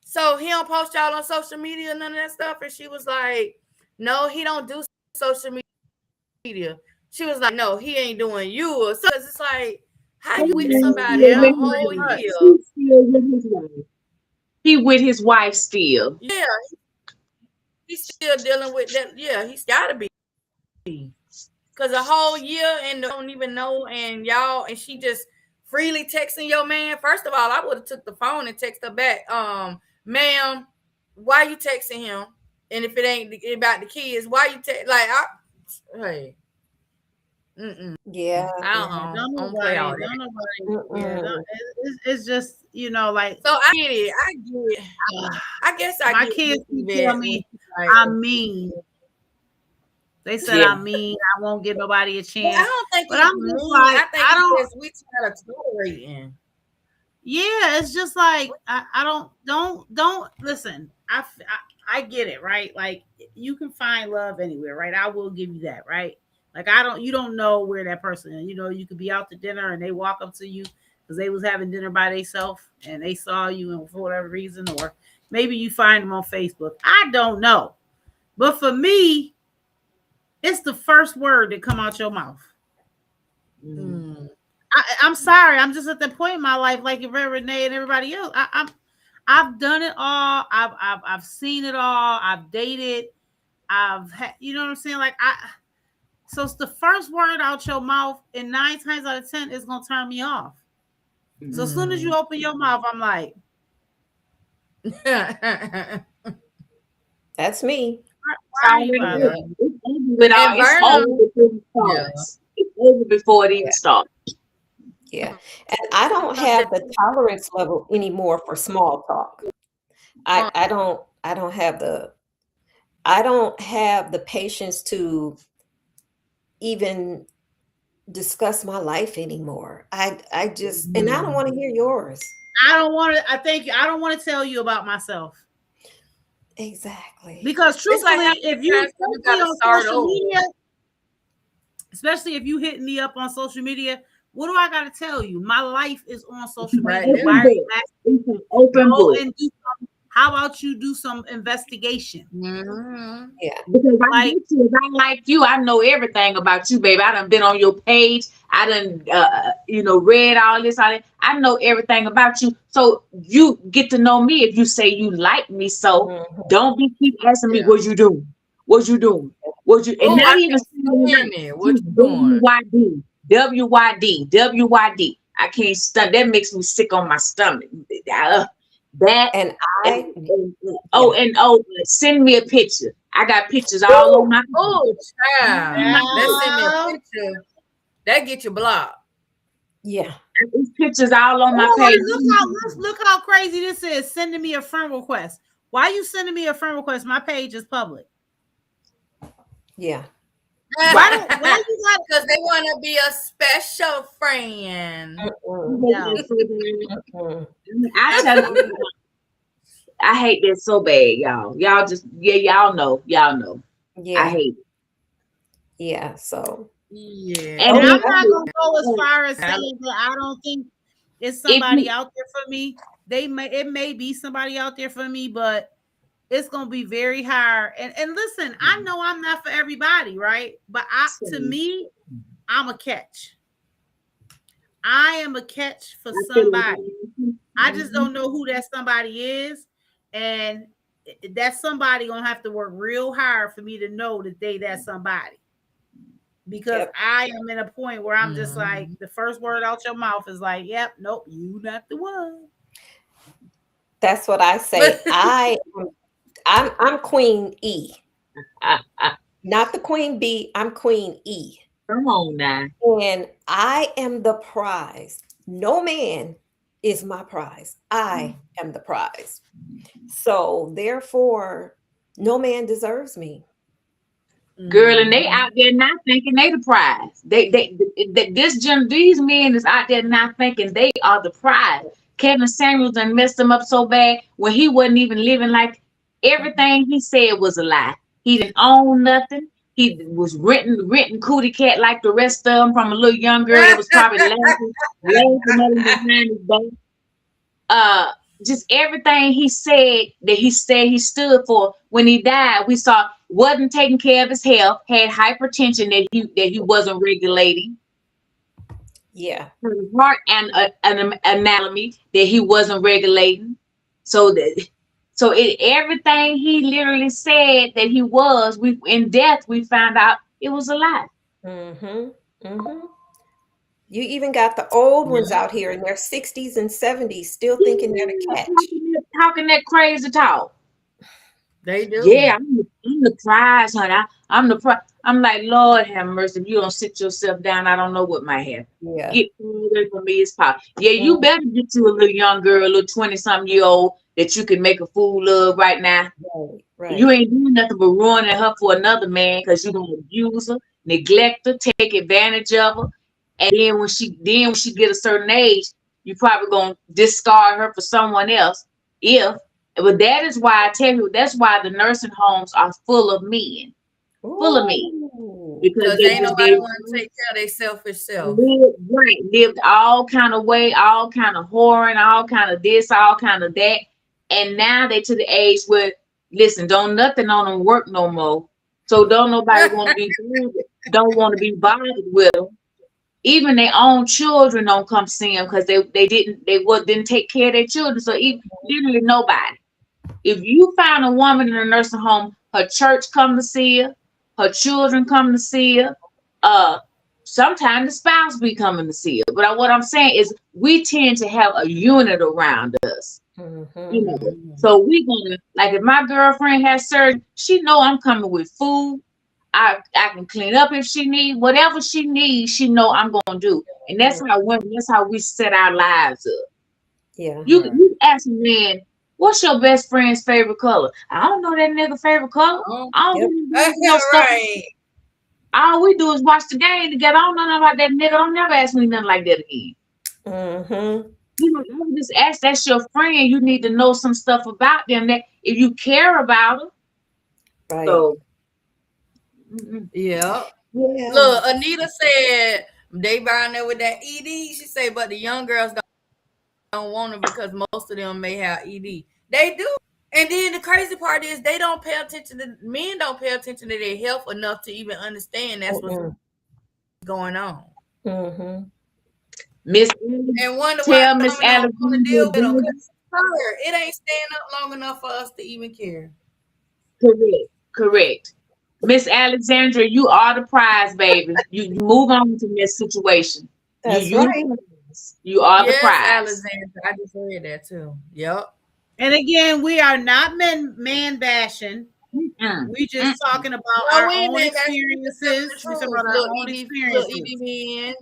so he don't post y'all on social media, none of that stuff. And she was like, no, he don't do social media. She was like, no, he ain't doing you. So it's like, how you with somebody a Yeah, whole pretty much. year? He's still with his wife. He with his wife still. Yeah, he's still dealing with that. Yeah, he's gotta be. Cause a whole year and don't even know, and y'all, and she just freely texting your man. First of all, I would have took the phone and text her back. Ma'am, why you texting him? And if it ain't about the kids, why you text? Like, hey, Yeah. I don't play all that. Nobody. Yeah, it's just, you know, like. So I get it. I guess I my get kids it. tell me Like, I mean. They said Yeah. I mean I won't give nobody a but chance. I don't think But it's I'm just mean. like, I think I don't. it's just we tired of tolerating. Yeah, it's just like I don't listen. I get it, right? Like you can find love anywhere, right? I will give you that, right? Like you don't know where that person is. You know, you could be out to dinner and they walk up to you because they was having dinner by themselves and they saw you and for whatever reason, or maybe you find them on Facebook. I don't know. But for me, it's the first word that come out your mouth. I'm sorry. I'm just at the point in my life, like Renee and everybody else. I've done it all. I've seen it all. I've dated. I've had, you know what I'm saying? Like so it's the first word out your mouth, and 9 times out of 10 it's gonna turn me off. So as soon as you open your mouth, I'm like, That's me. why are you bothering me? It's over before it even starts. Yeah. And I don't have the tolerance level anymore for small talk. I don't have the patience to even discuss my life anymore. I just and I don't want to hear yours. I don't want to. I think I don't want to tell you about myself. Exactly. Because truthfully, like if you on social media, especially if you hit me up on social media, what do I got to tell you? My life is on social media. Why are you asking? Open book. And do something. How about you do some investigation? Yeah. Because if I like you, I know everything about you, baby. I done been on your page. I done, read all this. I know everything about you. So you get to know me if you say you like me. So don't keep asking me what you doing. What you doing? What you? And not even what you doing? WYD. I can't stand. That makes me sick on my stomach. Send me a picture. I got pictures all on my phone. Oh, child. Let's send me a picture. That get you blocked. Yeah. These pictures all on my page. Look how crazy this is. Sending me a friend request. Why are you sending me a friend request? My page is public. Yeah. Why you got? Because they want to be a special friend. No. I tell you, I hate that so bad, y'all. Y'all just, y'all know. I Yeah, hate it. yeah. So Yeah. And Okay. I'm not gonna go as far as saying that I don't think it's somebody out there for me. It may be somebody out there for me, but it's gonna be very hard. And listen, I know I'm not for everybody, right? But to me, I'm a catch. I am a catch for somebody. I just don't know who that somebody is, and that somebody gonna have to work real hard for me to know that that's somebody. Because Yep. I am in a point where I'm just like, the first word out your mouth is like, "Yep, nope, you not the one." that's what I say. I'm Queen E, not the Queen B. I'm Queen E. Come on now. And I am the prize. No man is my prize. I am the prize. So therefore, no man deserves me. Girl, and they out there not thinking they the prize. These men is out there not thinking they are the prize. Kevin Samuels done messed them up so bad when he wasn't even living like everything he said was a lie. He didn't own nothing. He was renting cootie cat like the rest of them from a little young girl that was probably laughing at him behind his back. Just everything he said he stood for. When he died, we saw wasn't taking care of his health, had hypertension that he wasn't regulating. Yeah. Heart and an anatomy that he wasn't regulating. Everything he literally said that he was, in death we found out it was a lie. Mm-hmm. Mm-hmm. You even got the old ones out here in their 60s and 70s still thinking they're the catch. Talking that crazy talk. They do. Yeah, I'm the prize, honey. I'm the prize. I'm like, Lord have mercy. If you don't sit yourself down, I don't know what might happen. Yeah. Get away from me as possible. Yeah, you better get you a little young girl, a little 20-something-year-old that you can make a fool of right now. Right. You ain't doing nothing but ruining her for another man because you're gonna abuse her, neglect her, take advantage of her. And then when she get a certain age, you probably gonna discard her for someone else. But that is why I tell you, that's why the nursing homes are full of men. Full of men. Because ain't nobody want to take care of their selfish self. Lived all kind of way, all kind of whoring, all kind of this, all kind of that. And now they to the age where, listen, don't nothing on them work no more. So don't nobody want to be bothered with them. Even their own children don't come see them because they didn't take care of their children. So literally nobody. If you find a woman in a nursing home, her church come to see her, her children come to see her. Sometimes the spouse be coming to see her. But what I'm saying is we tend to have a unit around us. Mm-hmm. So we gonna, like, if my girlfriend has surgery, she know I'm coming with food. I can clean up if she needs whatever she needs. She know I'm gonna do, and that's how we set our lives up. Yeah. You ask a man, what's your best friend's favorite color? I don't know that nigga favorite color. I don't know stuff. Right. All we do is watch the game together. I don't know nothing about that nigga. Don't never ask me nothing like that again. Mm-hmm. You just ask, that's your friend. You need to know some stuff about them that if you care about them. Right. So, Yeah. Yeah. Look, Anita said they down there with that ED. She said, but the young girls don't want them because most of them may have ED. They do. And then the crazy part is men don't pay attention to their health enough to even understand that's what's going on. Mm-hmm. And wonder why Miss Allen want to deal with them. It ain't staying up long enough for us to even care. Correct. Miss Alexandra, you are the prize, baby. You move on to this situation. That's right. You are the prize. Alexandra. I just read that too. Yep. And again, we are not man bashing. We just talking about our own experiences. We talking about our own experiences.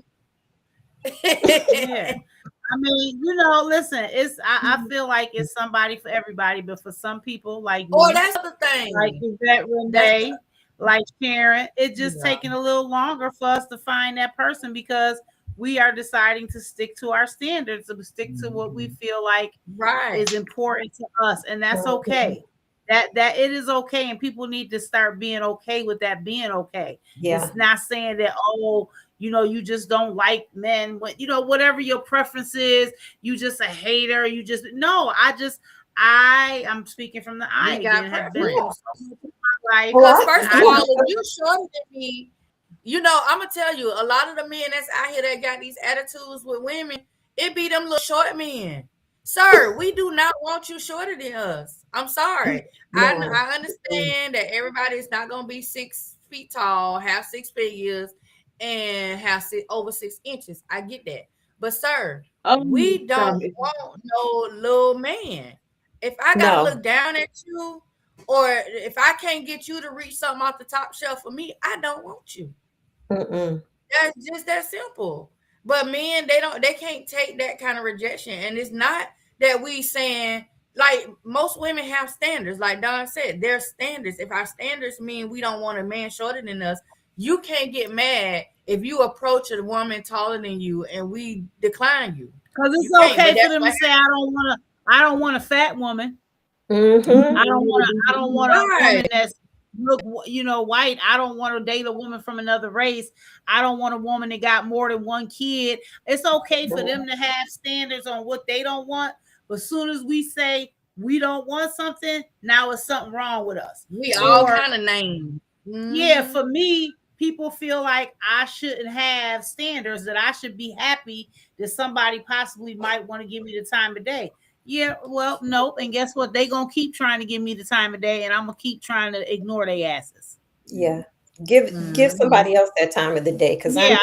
Yeah. I mean, listen, I feel like it's somebody for everybody, but for some people, like me, that's the thing. Like Yvette Renee, like Sharon. It's just Yeah. taking a little longer for us to find that person because we are deciding to stick to our standards, to stick to what we feel like Right. is important to us, and that's okay. That it is okay, and people need to start being okay with that being okay. Yeah. It's not saying that, oh, you just don't like men, whatever your preference is, you just a hater, I'm speaking from the I We got again, have been preference. through so much in my life. Well, Because first of I- all, if you shorter than me, I'm gonna tell you, a lot of the men that's out here that got these attitudes with women, it be them little short men. Sir, we do not want you shorter than us. I'm sorry. No. I understand that everybody is not gonna be 6 feet tall, have 6 figures, and have over 6 inches. I get that. But sir, we don't want no little man. If I gotta No. look down at you, or if I can't get you to reach something off the top shelf for me, I don't want you. Mm-mm. That's just that simple. But men, they can't take that kind of rejection. And it's not that we saying, like, most women have standards. Like Don said, there's standards. If our standards mean we don't want a man shorter than us, you can't get mad if you approach a woman taller than you and we decline you. Because it's You can't, okay but for them to say, I don't want a fat woman. Mhm. I don't want a Right. woman that's white. I don't want to date a woman from another race. I don't want a woman that got more than one kid. It's okay for them to have standards on what they don't want, but as soon as we say we don't want something, now it's something wrong with us. We all kind of names. Yeah, for me, people feel like I shouldn't have standards, that I should be happy that somebody possibly might want to give me the time of day. Yeah, well, nope. And guess what? They gonna keep trying to give me the time of day, and I'm gonna keep trying to ignore their asses. Yeah. Give somebody else that time of the day, because I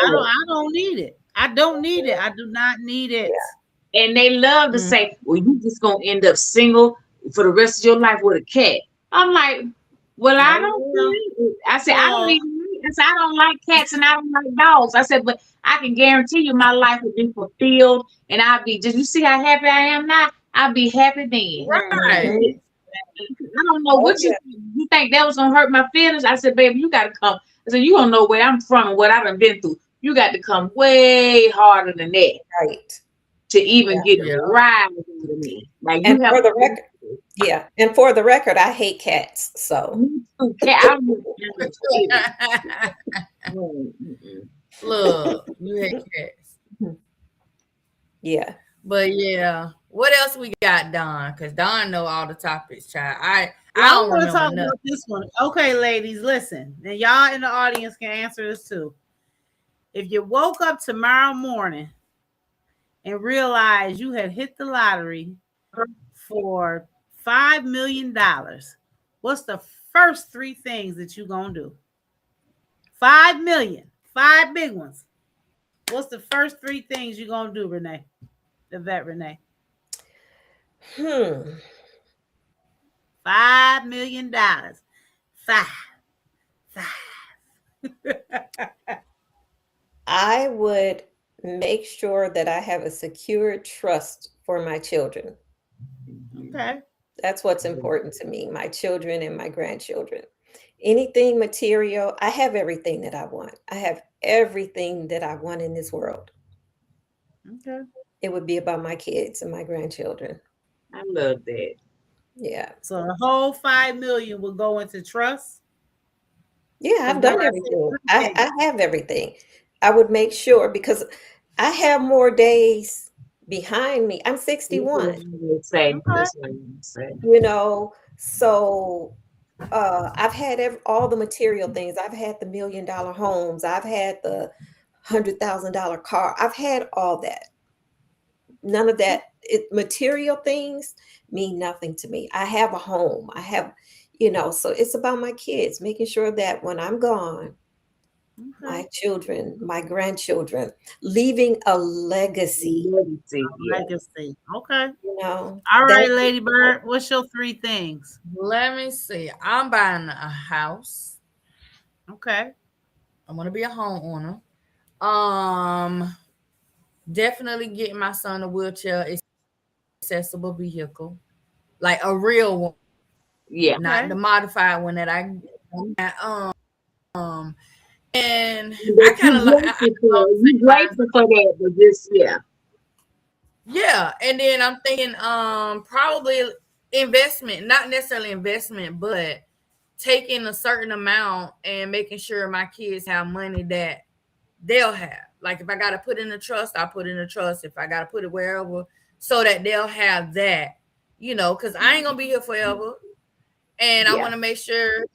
don't need it. I don't need it. I do not need it. Yeah. And they love to say, well, you just gonna end up single for the rest of your life with a cat. I'm like, well, I don't. I said, I don't even. I said, I don't like cats and I don't like dogs. I said, but I can guarantee you, my life will be fulfilled, and I'll be. Did you see how happy I am now? I'll be happy then. Right. I don't know what you think that was gonna hurt my feelings. I said, baby, you gotta come. I said, you don't know where I'm from and what I've been through. You got to come way harder than that. Right. To even get a ride with me. Like, and for the record, and for the record, I hate cats. So look, you hate cats. Yeah. But yeah, what else we got, Don? Because Don know all the topics, child. I don't want to talk about this one. Okay, ladies, listen. And y'all in the audience can answer this too. If you woke up tomorrow morning and realized you had hit the lottery for $5 million, what's the first 3 things that you gonna do? 5 million, 5 big ones. What's the first 3 things you gonna do, Renee? The vet Renee. $5 million. 5. I would make sure that I have a secure trust for my children. Okay. That's what's important to me, my children and my grandchildren. Anything material, I have everything that I want. I have everything that I want in this world. Okay. It would be about my kids and my grandchildren. I love that. Yeah. So the whole 5 million will go into trust? Yeah, I've done everything. I have everything. I would make sure, because I have more days behind me. I'm 61. So I've had all the material things. I've had the $1 million homes. I've had the $100,000 car. I've had all that. None of that material things mean nothing to me. I have a home. I have, so it's about my kids, making sure that when I'm gone, my children, my grandchildren, leaving a legacy. Legacy. Okay. All right, Lady Bird, what's your 3 things? Let me see. I'm buying a house. Okay. I'm gonna be a homeowner. Definitely getting my son a wheelchair accessible vehicle, like a real one. Yeah. Not the modified one that I And But I kind of like you grateful for that, but just yeah. And then I'm thinking probably investment, not necessarily investment, but taking a certain amount and making sure my kids have money that they'll have. Like if I gotta put in a trust, I'll put in a trust. If I gotta put it wherever, so that they'll have that, because I ain't gonna be here forever. And I want to make sure,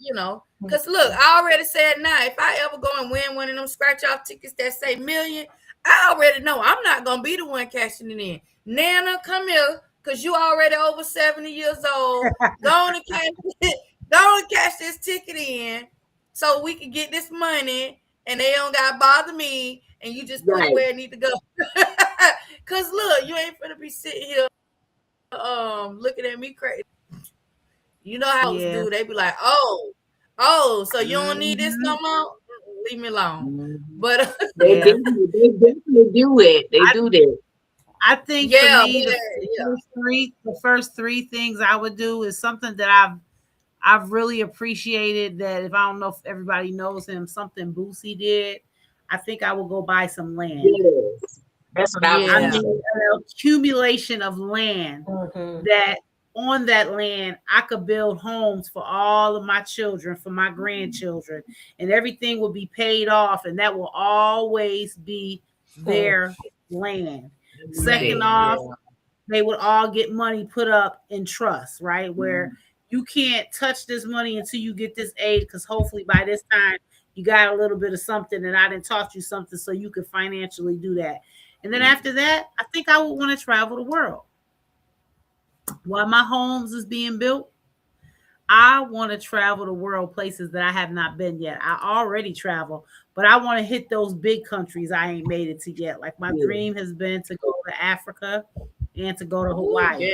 because look, I already said now, if I ever go and win one of them scratch off tickets that say million, I already know I'm not gonna be the one cashing it in. Nana, come here, because you already over 70 years old. Go on and cash this ticket in so we can get this money and they don't gotta bother me, and you just put it where it need to go. Cause look, you ain't gonna be sitting here looking at me crazy. You know how do they be like, oh, so you don't need this no more? Leave me alone. But they definitely do it. They do that. I think for me, the first three things I would do is something that I've really appreciated. That if I don't know if everybody knows him, something Boosie did. I think I will go buy some land. Yes. That's what I mean. An accumulation of land that on that land I could build homes for all of my children, for my grandchildren, and everything will be paid off, and that will always be their land. Second off, they would all get money put up in trust, right? Where you can't touch this money until you get this aid, because hopefully by this time you got a little bit of something and I done taught you something so you could financially do that. And then after that, I think I would want to travel the world. While my homes is being built, I want to travel the world, places that I have not been yet. I already travel, but I want to hit those big countries I ain't made it to yet. Like my dream has been to go to Africa and to go to Hawaii.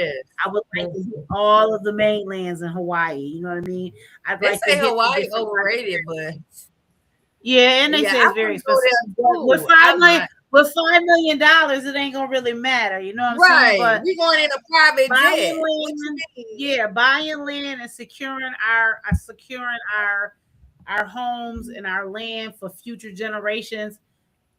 I would like to hit all of the mainlands in Hawaii. You know what I mean? I'd like to hit Hawaii overrated, but and they say it's very expensive. With $5 million, it ain't gonna really matter. You know what I'm saying? But we're going in a private jet. Buying land and securing our homes and our land for future generations,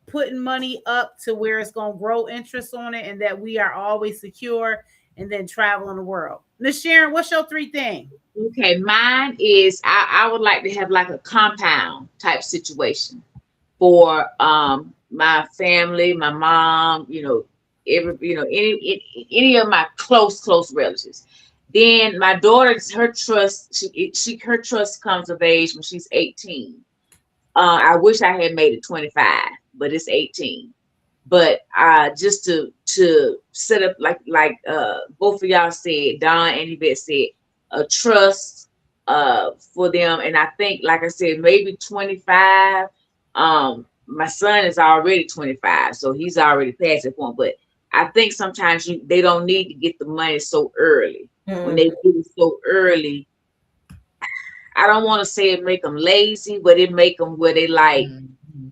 putting money up to where it's gonna grow interest on it, and that we are always secure, and then traveling the world. Miss Sharon, what's your three things? Okay, mine is I would like to have like a compound type situation for my family, my mom, any of my close relatives. Then my daughter, her trust comes of age when she's 18. I wish I had made it 25, but it's 18. But just to set up like both of y'all said, Don and Yvette said, a trust for them. And I think, like I said, maybe 25. My son is already 25, so he's already past that point. But I think sometimes they don't need to get the money so early. When they get it so early, I don't want to say it make them lazy, but it make them where they like,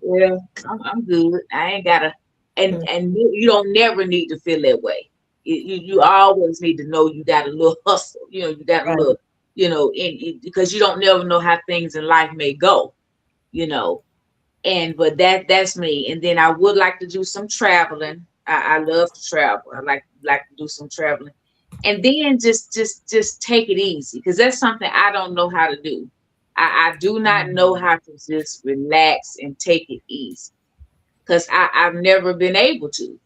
well, I'm good. I ain't gotta, and you don't never need to feel that way. You always need to know you got a little hustle. You got a little, because you don't never know how things in life may go. But that's me. And then I would like to do some traveling. I love to travel. I like to do some traveling. And then just take it easy, because that's something I don't know how to do. I do not know how to just relax and take it easy, because I've never been able to.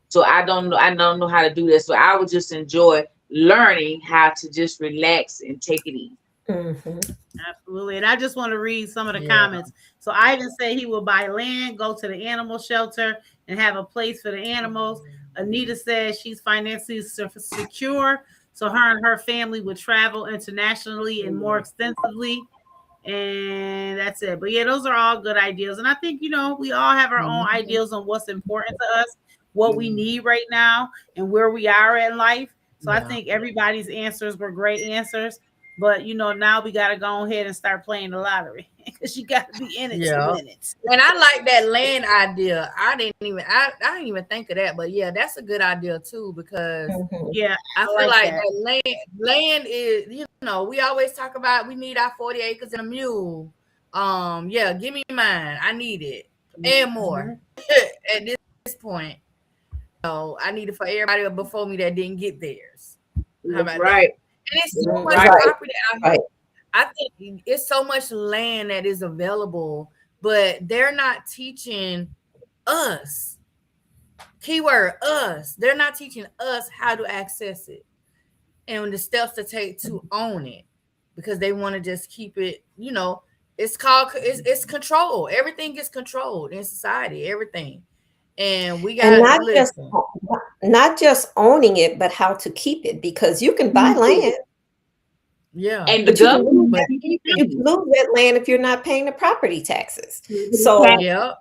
So I don't know how to do that. So I would just enjoy learning how to just relax and take it easy. Absolutely. And I just want to read some of the comments. So Ivan said he will buy land, go to the animal shelter, and have a place for the animals. Anita says she's financially secure, so her and her family would travel internationally and more extensively. And that's it. But yeah, those are all good ideas. And I think, we all have our own ideas on what's important to us, what we need right now, and where we are in life. So I think everybody's answers were great answers. But now we got to go ahead and start playing the lottery, because you got to be in it to win it. And I like that land idea. I didn't even think of that, but yeah, that's a good idea too, because I feel like that land is, we always talk about we need our 40 acres and a mule, Yeah, give me mine. I need it and more. At this point, so I need it for everybody before me that didn't get theirs. How about Right. that? And it's so much Right. property out here. Right. I think it's so much land that is available, but they're not teaching us. Keyword us. They're not teaching us how to access it and the steps to take to own it, because they want to just keep it, you know, it's called it's control. Everything gets controlled in society, everything. And we And got not just owning it, but how to keep it, because you can buy land, yeah. And the but you can lose government, you can lose that land if you're not paying the property taxes. So Yeah.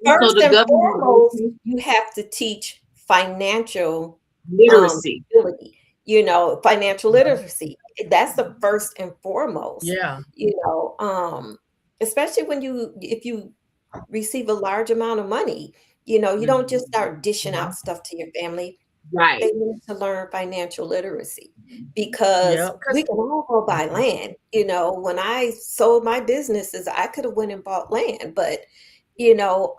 first the and government foremost, you have to teach financial literacy. ability, you know, financial literacy. That's the first and foremost, Yeah. you know, especially if you receive a large amount of money, you know, you don't just start dishing out stuff to your family. Right. They need to learn financial literacy, because Yep. we can all go buy land. You know, when I sold my businesses, I could have went and bought land, but you know,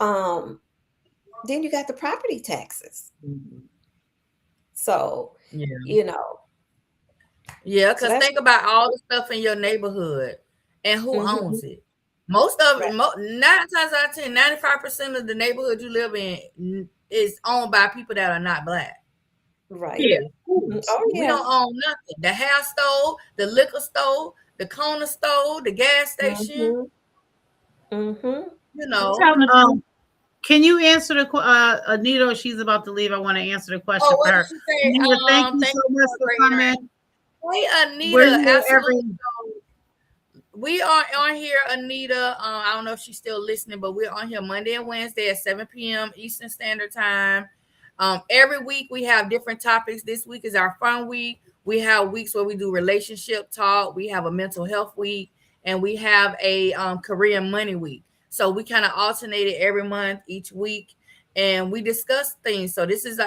then you got the property taxes. So, Yeah. you know, Yeah, so because that's think about all the stuff in your neighborhood and who owns it. Most of it, 9 times out of 10, 95% of the neighborhood you live in is owned by people that are not Black. right. Yeah. Oh We yeah. don't own nothing. The hair store, the liquor store, the corner store, the gas station, Mm-hmm. you know. Can you answer the Anita? She's about to leave. I want to answer the question Oh, for what her. did she say? Anita, thank you Thank so you much for for bringing her coming. in. Hey, Anita, We're here absolutely. every We are on here, Anita. I don't know if she's still listening, but we're on here Monday and Wednesday at 7 p.m. Eastern Standard Time. Every week we have different topics. This week is our fun week. We have weeks where we do relationship talk. We have a mental health week, and we have a Korean money week. So we kind of alternate it every month, each week, and we discuss things. So this is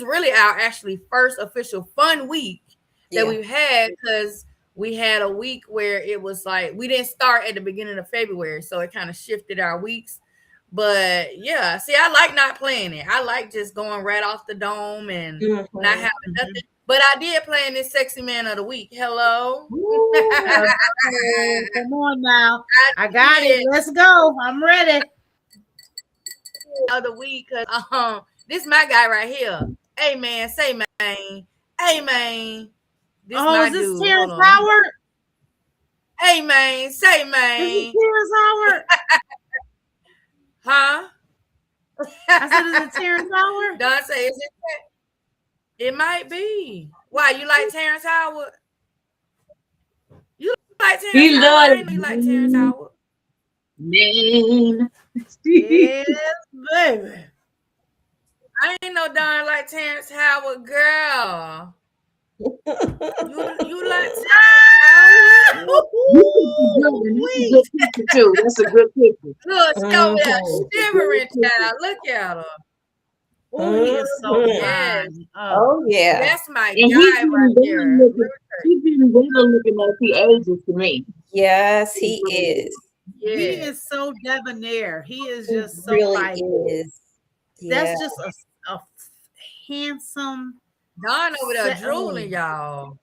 really our actually first official fun week that Yeah. we've had, because we had a week where it was like we didn't start at the beginning of February, so it kind of shifted our weeks. But yeah, see, I like not playing it. I like just going right off the dome and not having nothing. But I did play in this Sexy Man of the Week. Hello. Come on now. I got it. Let's go. I'm ready. Of the week, cause this my guy right here. Hey man, say man. Hey man. This my Is this dude. Terrence Hold on. Howard? Hey man, say Is man. it Terrence Howard? Huh? I said, is it Terrence Howard? Don say, is it? It might be. Why, you like Terrence Howard? You like Terrence He Howard? I loves didn't know you like Terrence Howard. man. Yes, baby. I didn't know Don like Terrence Howard, girl. You like Terrence Howard? That's a good picture. Look, she over there shivering, child. Look at her. Oh, he is so Yes. fine. Oh yeah. That's my And guy right here. He's been better looking as he ages to me. Yes, he is. Yeah. He is so debonair. He is just He so really like is. that's just a handsome Don over there drooling, y'all.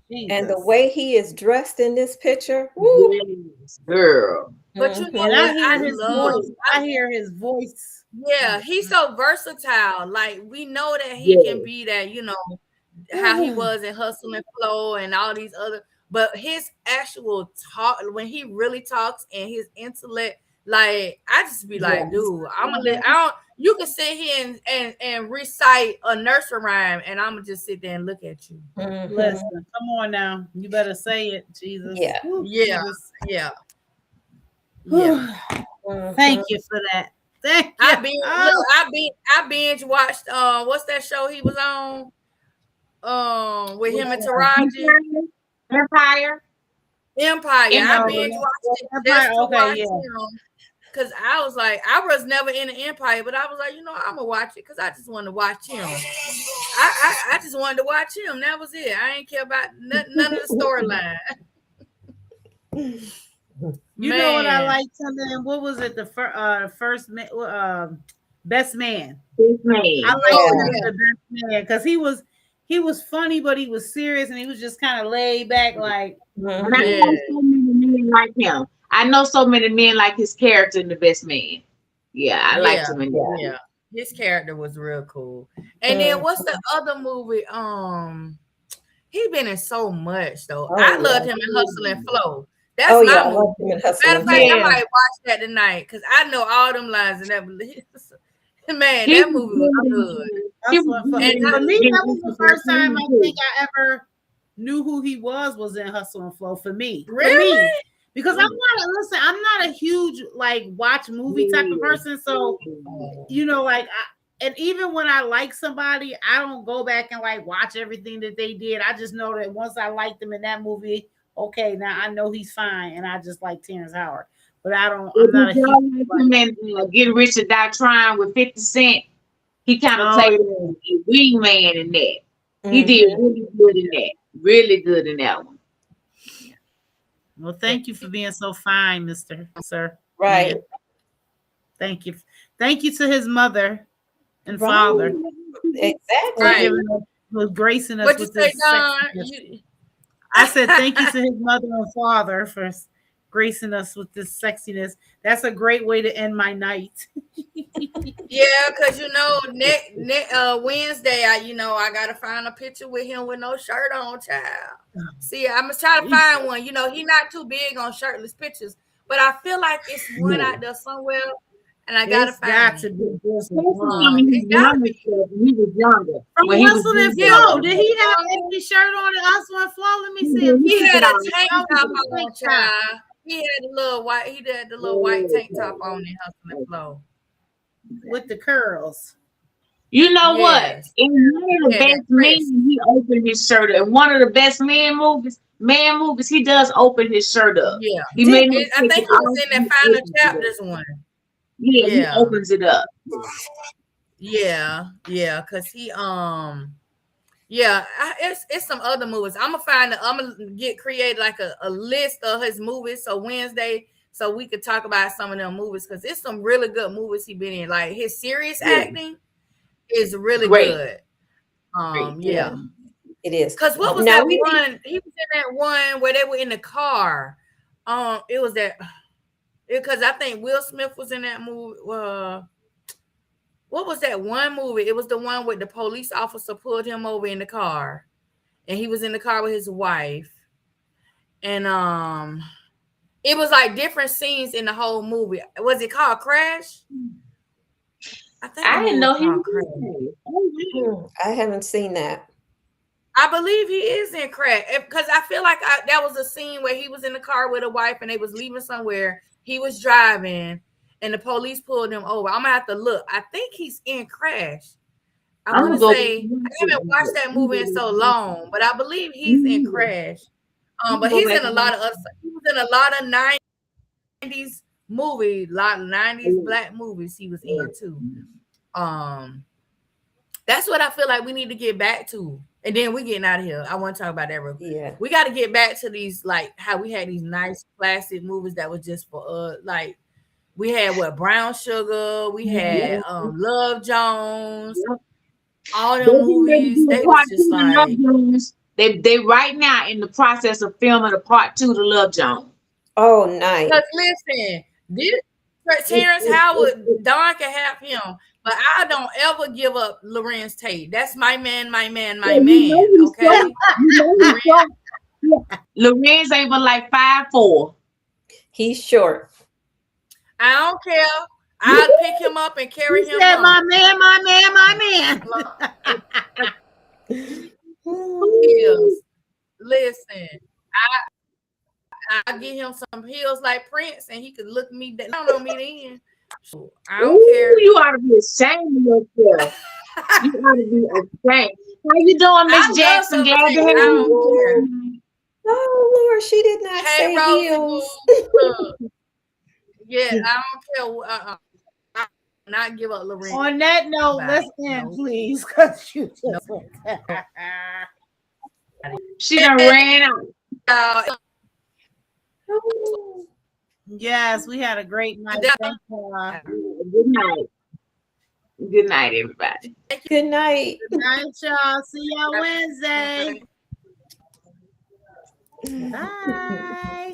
Jesus. And the way he is dressed in this picture, woo. Yes, girl. But you know And what? I hear his voice. I hear his voice. Yeah, he's so versatile. Like, we know that he can be that, you know, how he was in Hustle and Flow and all these other, but his actual talk, when he really talks and his intellect, like, I just be like, dude, you can sit here and recite a nursery rhyme and I'm gonna just sit there and look at you. Listen, come on now. You better say it, Jesus. Yeah. Yeah. Jesus. Yeah. Thank you for that. Thank you. I binge watched what's that show he was on? With him and Taraji. Empire. I binge watched it just to watch him. Cause I was like, I was never in the Empire, but I was like, you know, I'm gonna watch it because I just wanted to watch him. I just wanted to watch him. That was it. I ain't care about none of the storyline. You know what I Man. liked him in? What was it? The Best Man. This I man. liked Yeah. him as the Best Man because he was funny, but he was serious and he was just kind of laid back, like And I Mhm. Yeah. know so many men like him. I know so many men like his character in The Best Man. Yeah, I liked Yeah. him in that. Yeah. His character was real cool. And then Mhm. what's the other movie? He been in so much though. Oh, I yeah. loved him in Hustle and Flow. That's Oh my yeah, I movie. love him in Hustle Matter of and fact, Flow. I Yeah. might watch that tonight because I know all them lines in that movie. Man, He that was movie was good good. in that's he was what good And in for me. That was the first time I too. think I ever knew who he was in Hustle and Flow. For me, really? because I'm not a huge like watch movie type of person. So you know, like and even when I like somebody, I don't go back and like watch everything that they did. I just know that once I liked them in that movie, okay, now I know he's fine, and I just like Terrence Howard. But I'm not a huge him and Get Rich or Die Trying with 50 Cent. He kind of Oh, played a wingman in that. He Mhm. did really good in that. Really good in that one. well, thank you for being so fine, Mr. Sir. Right. Man. Thank you. Thank you to his mother and Right. father Exactly. for Right. giving us, for gracing us What you with say, this Don? sexiness. I said thank you to his mother and father for gracing us with this sexiness. That's a great way to end my night. Yeah, because you know, Wednesday, I gotta find a picture with him with no shirt on, child. See, I'm gonna try to find one. You know, he not too big on shirtless pictures, but I feel like it's one out there somewhere, and I gotta It's got find to it. be this Especially one. when It gotta be. he was younger. From When he was Hustle and younger. Flow. Did he have any shirt on in Hustle and Flow? Let me see a He picture. had a He tank That top was a on, tank top. child. He had the little white. He had the little white tank top on in Hustle and Flow. With the curls. You know what? Yes. In one of the Yeah, that best men, press. he opened his shirt up. In one of the best man movies, he does open his shirt up. Yeah. He made him I take think it he was off. in that He final opens it up. chapters one. Yeah, he Yeah. opens it up. Yeah, because it's some other movies. I'm gonna get created like a list of his movies. So Wednesday, so we could talk about some of them movies because it's some really good movies he been in. Like his serious Yeah. acting is really Great. Great. Yeah. It is. Because what was Now that we one? He was in that one where they were in the car. It was that because I think Will Smith was in that movie. What was that one movie? It was the one with the police officer pulled him over in the car, and he was in the car with his wife, and it was like different scenes in the whole movie. Was it called Crash? I think I the didn't movie know was he called was Crash. in it. Oh, I haven't seen that. I believe he is in Crash because I feel like that was a scene where he was in the car with a wife and they was leaving somewhere. He was driving. And the police pulled him over. I'm gonna have to look. I think he's in Crash. I I'm want gonna to go. say I haven't watched that movie in so long, but I believe he's in Crash. But he's in a lot of other. He was in a lot of '90s movies, a lot of '90s black movies. He was in too. That's what I feel like we need to get back to. And then we getting out of here. I want to talk about that real quick. Yeah. We got to get back to these, like how we had these nice classic movies that was just for like. We had Brown Sugar. We had Love Jones. All them movies. They was just like they right now in the process of filming a part 2 to Love Jones. Oh, nice. Because listen, this Terrence Howard, Don can have him, but I don't ever give up Lorenz Tate. That's my man. Okay. Lorenz ain't but like 5'4". He's short. I don't care. I'll pick him up and carry him said, home. my man. Listen, I get him some heels like Prince, and he could look me down on me then. So I don't care. You ought to be ashamed of yourself. You ought to be ashamed. How you doing, Miss Jackson? Glad to have you. Oh Lord, she did not Hey, say Rosie heels. Yeah, I don't care. I not give up Lorenz. On that note, let's end, please, because you just went. She done ran out. Yes, we had a great night. Yeah. Thank you. Good night. Good night, everybody. Good night. Good night, y'all. See y'all Wednesday. Bye.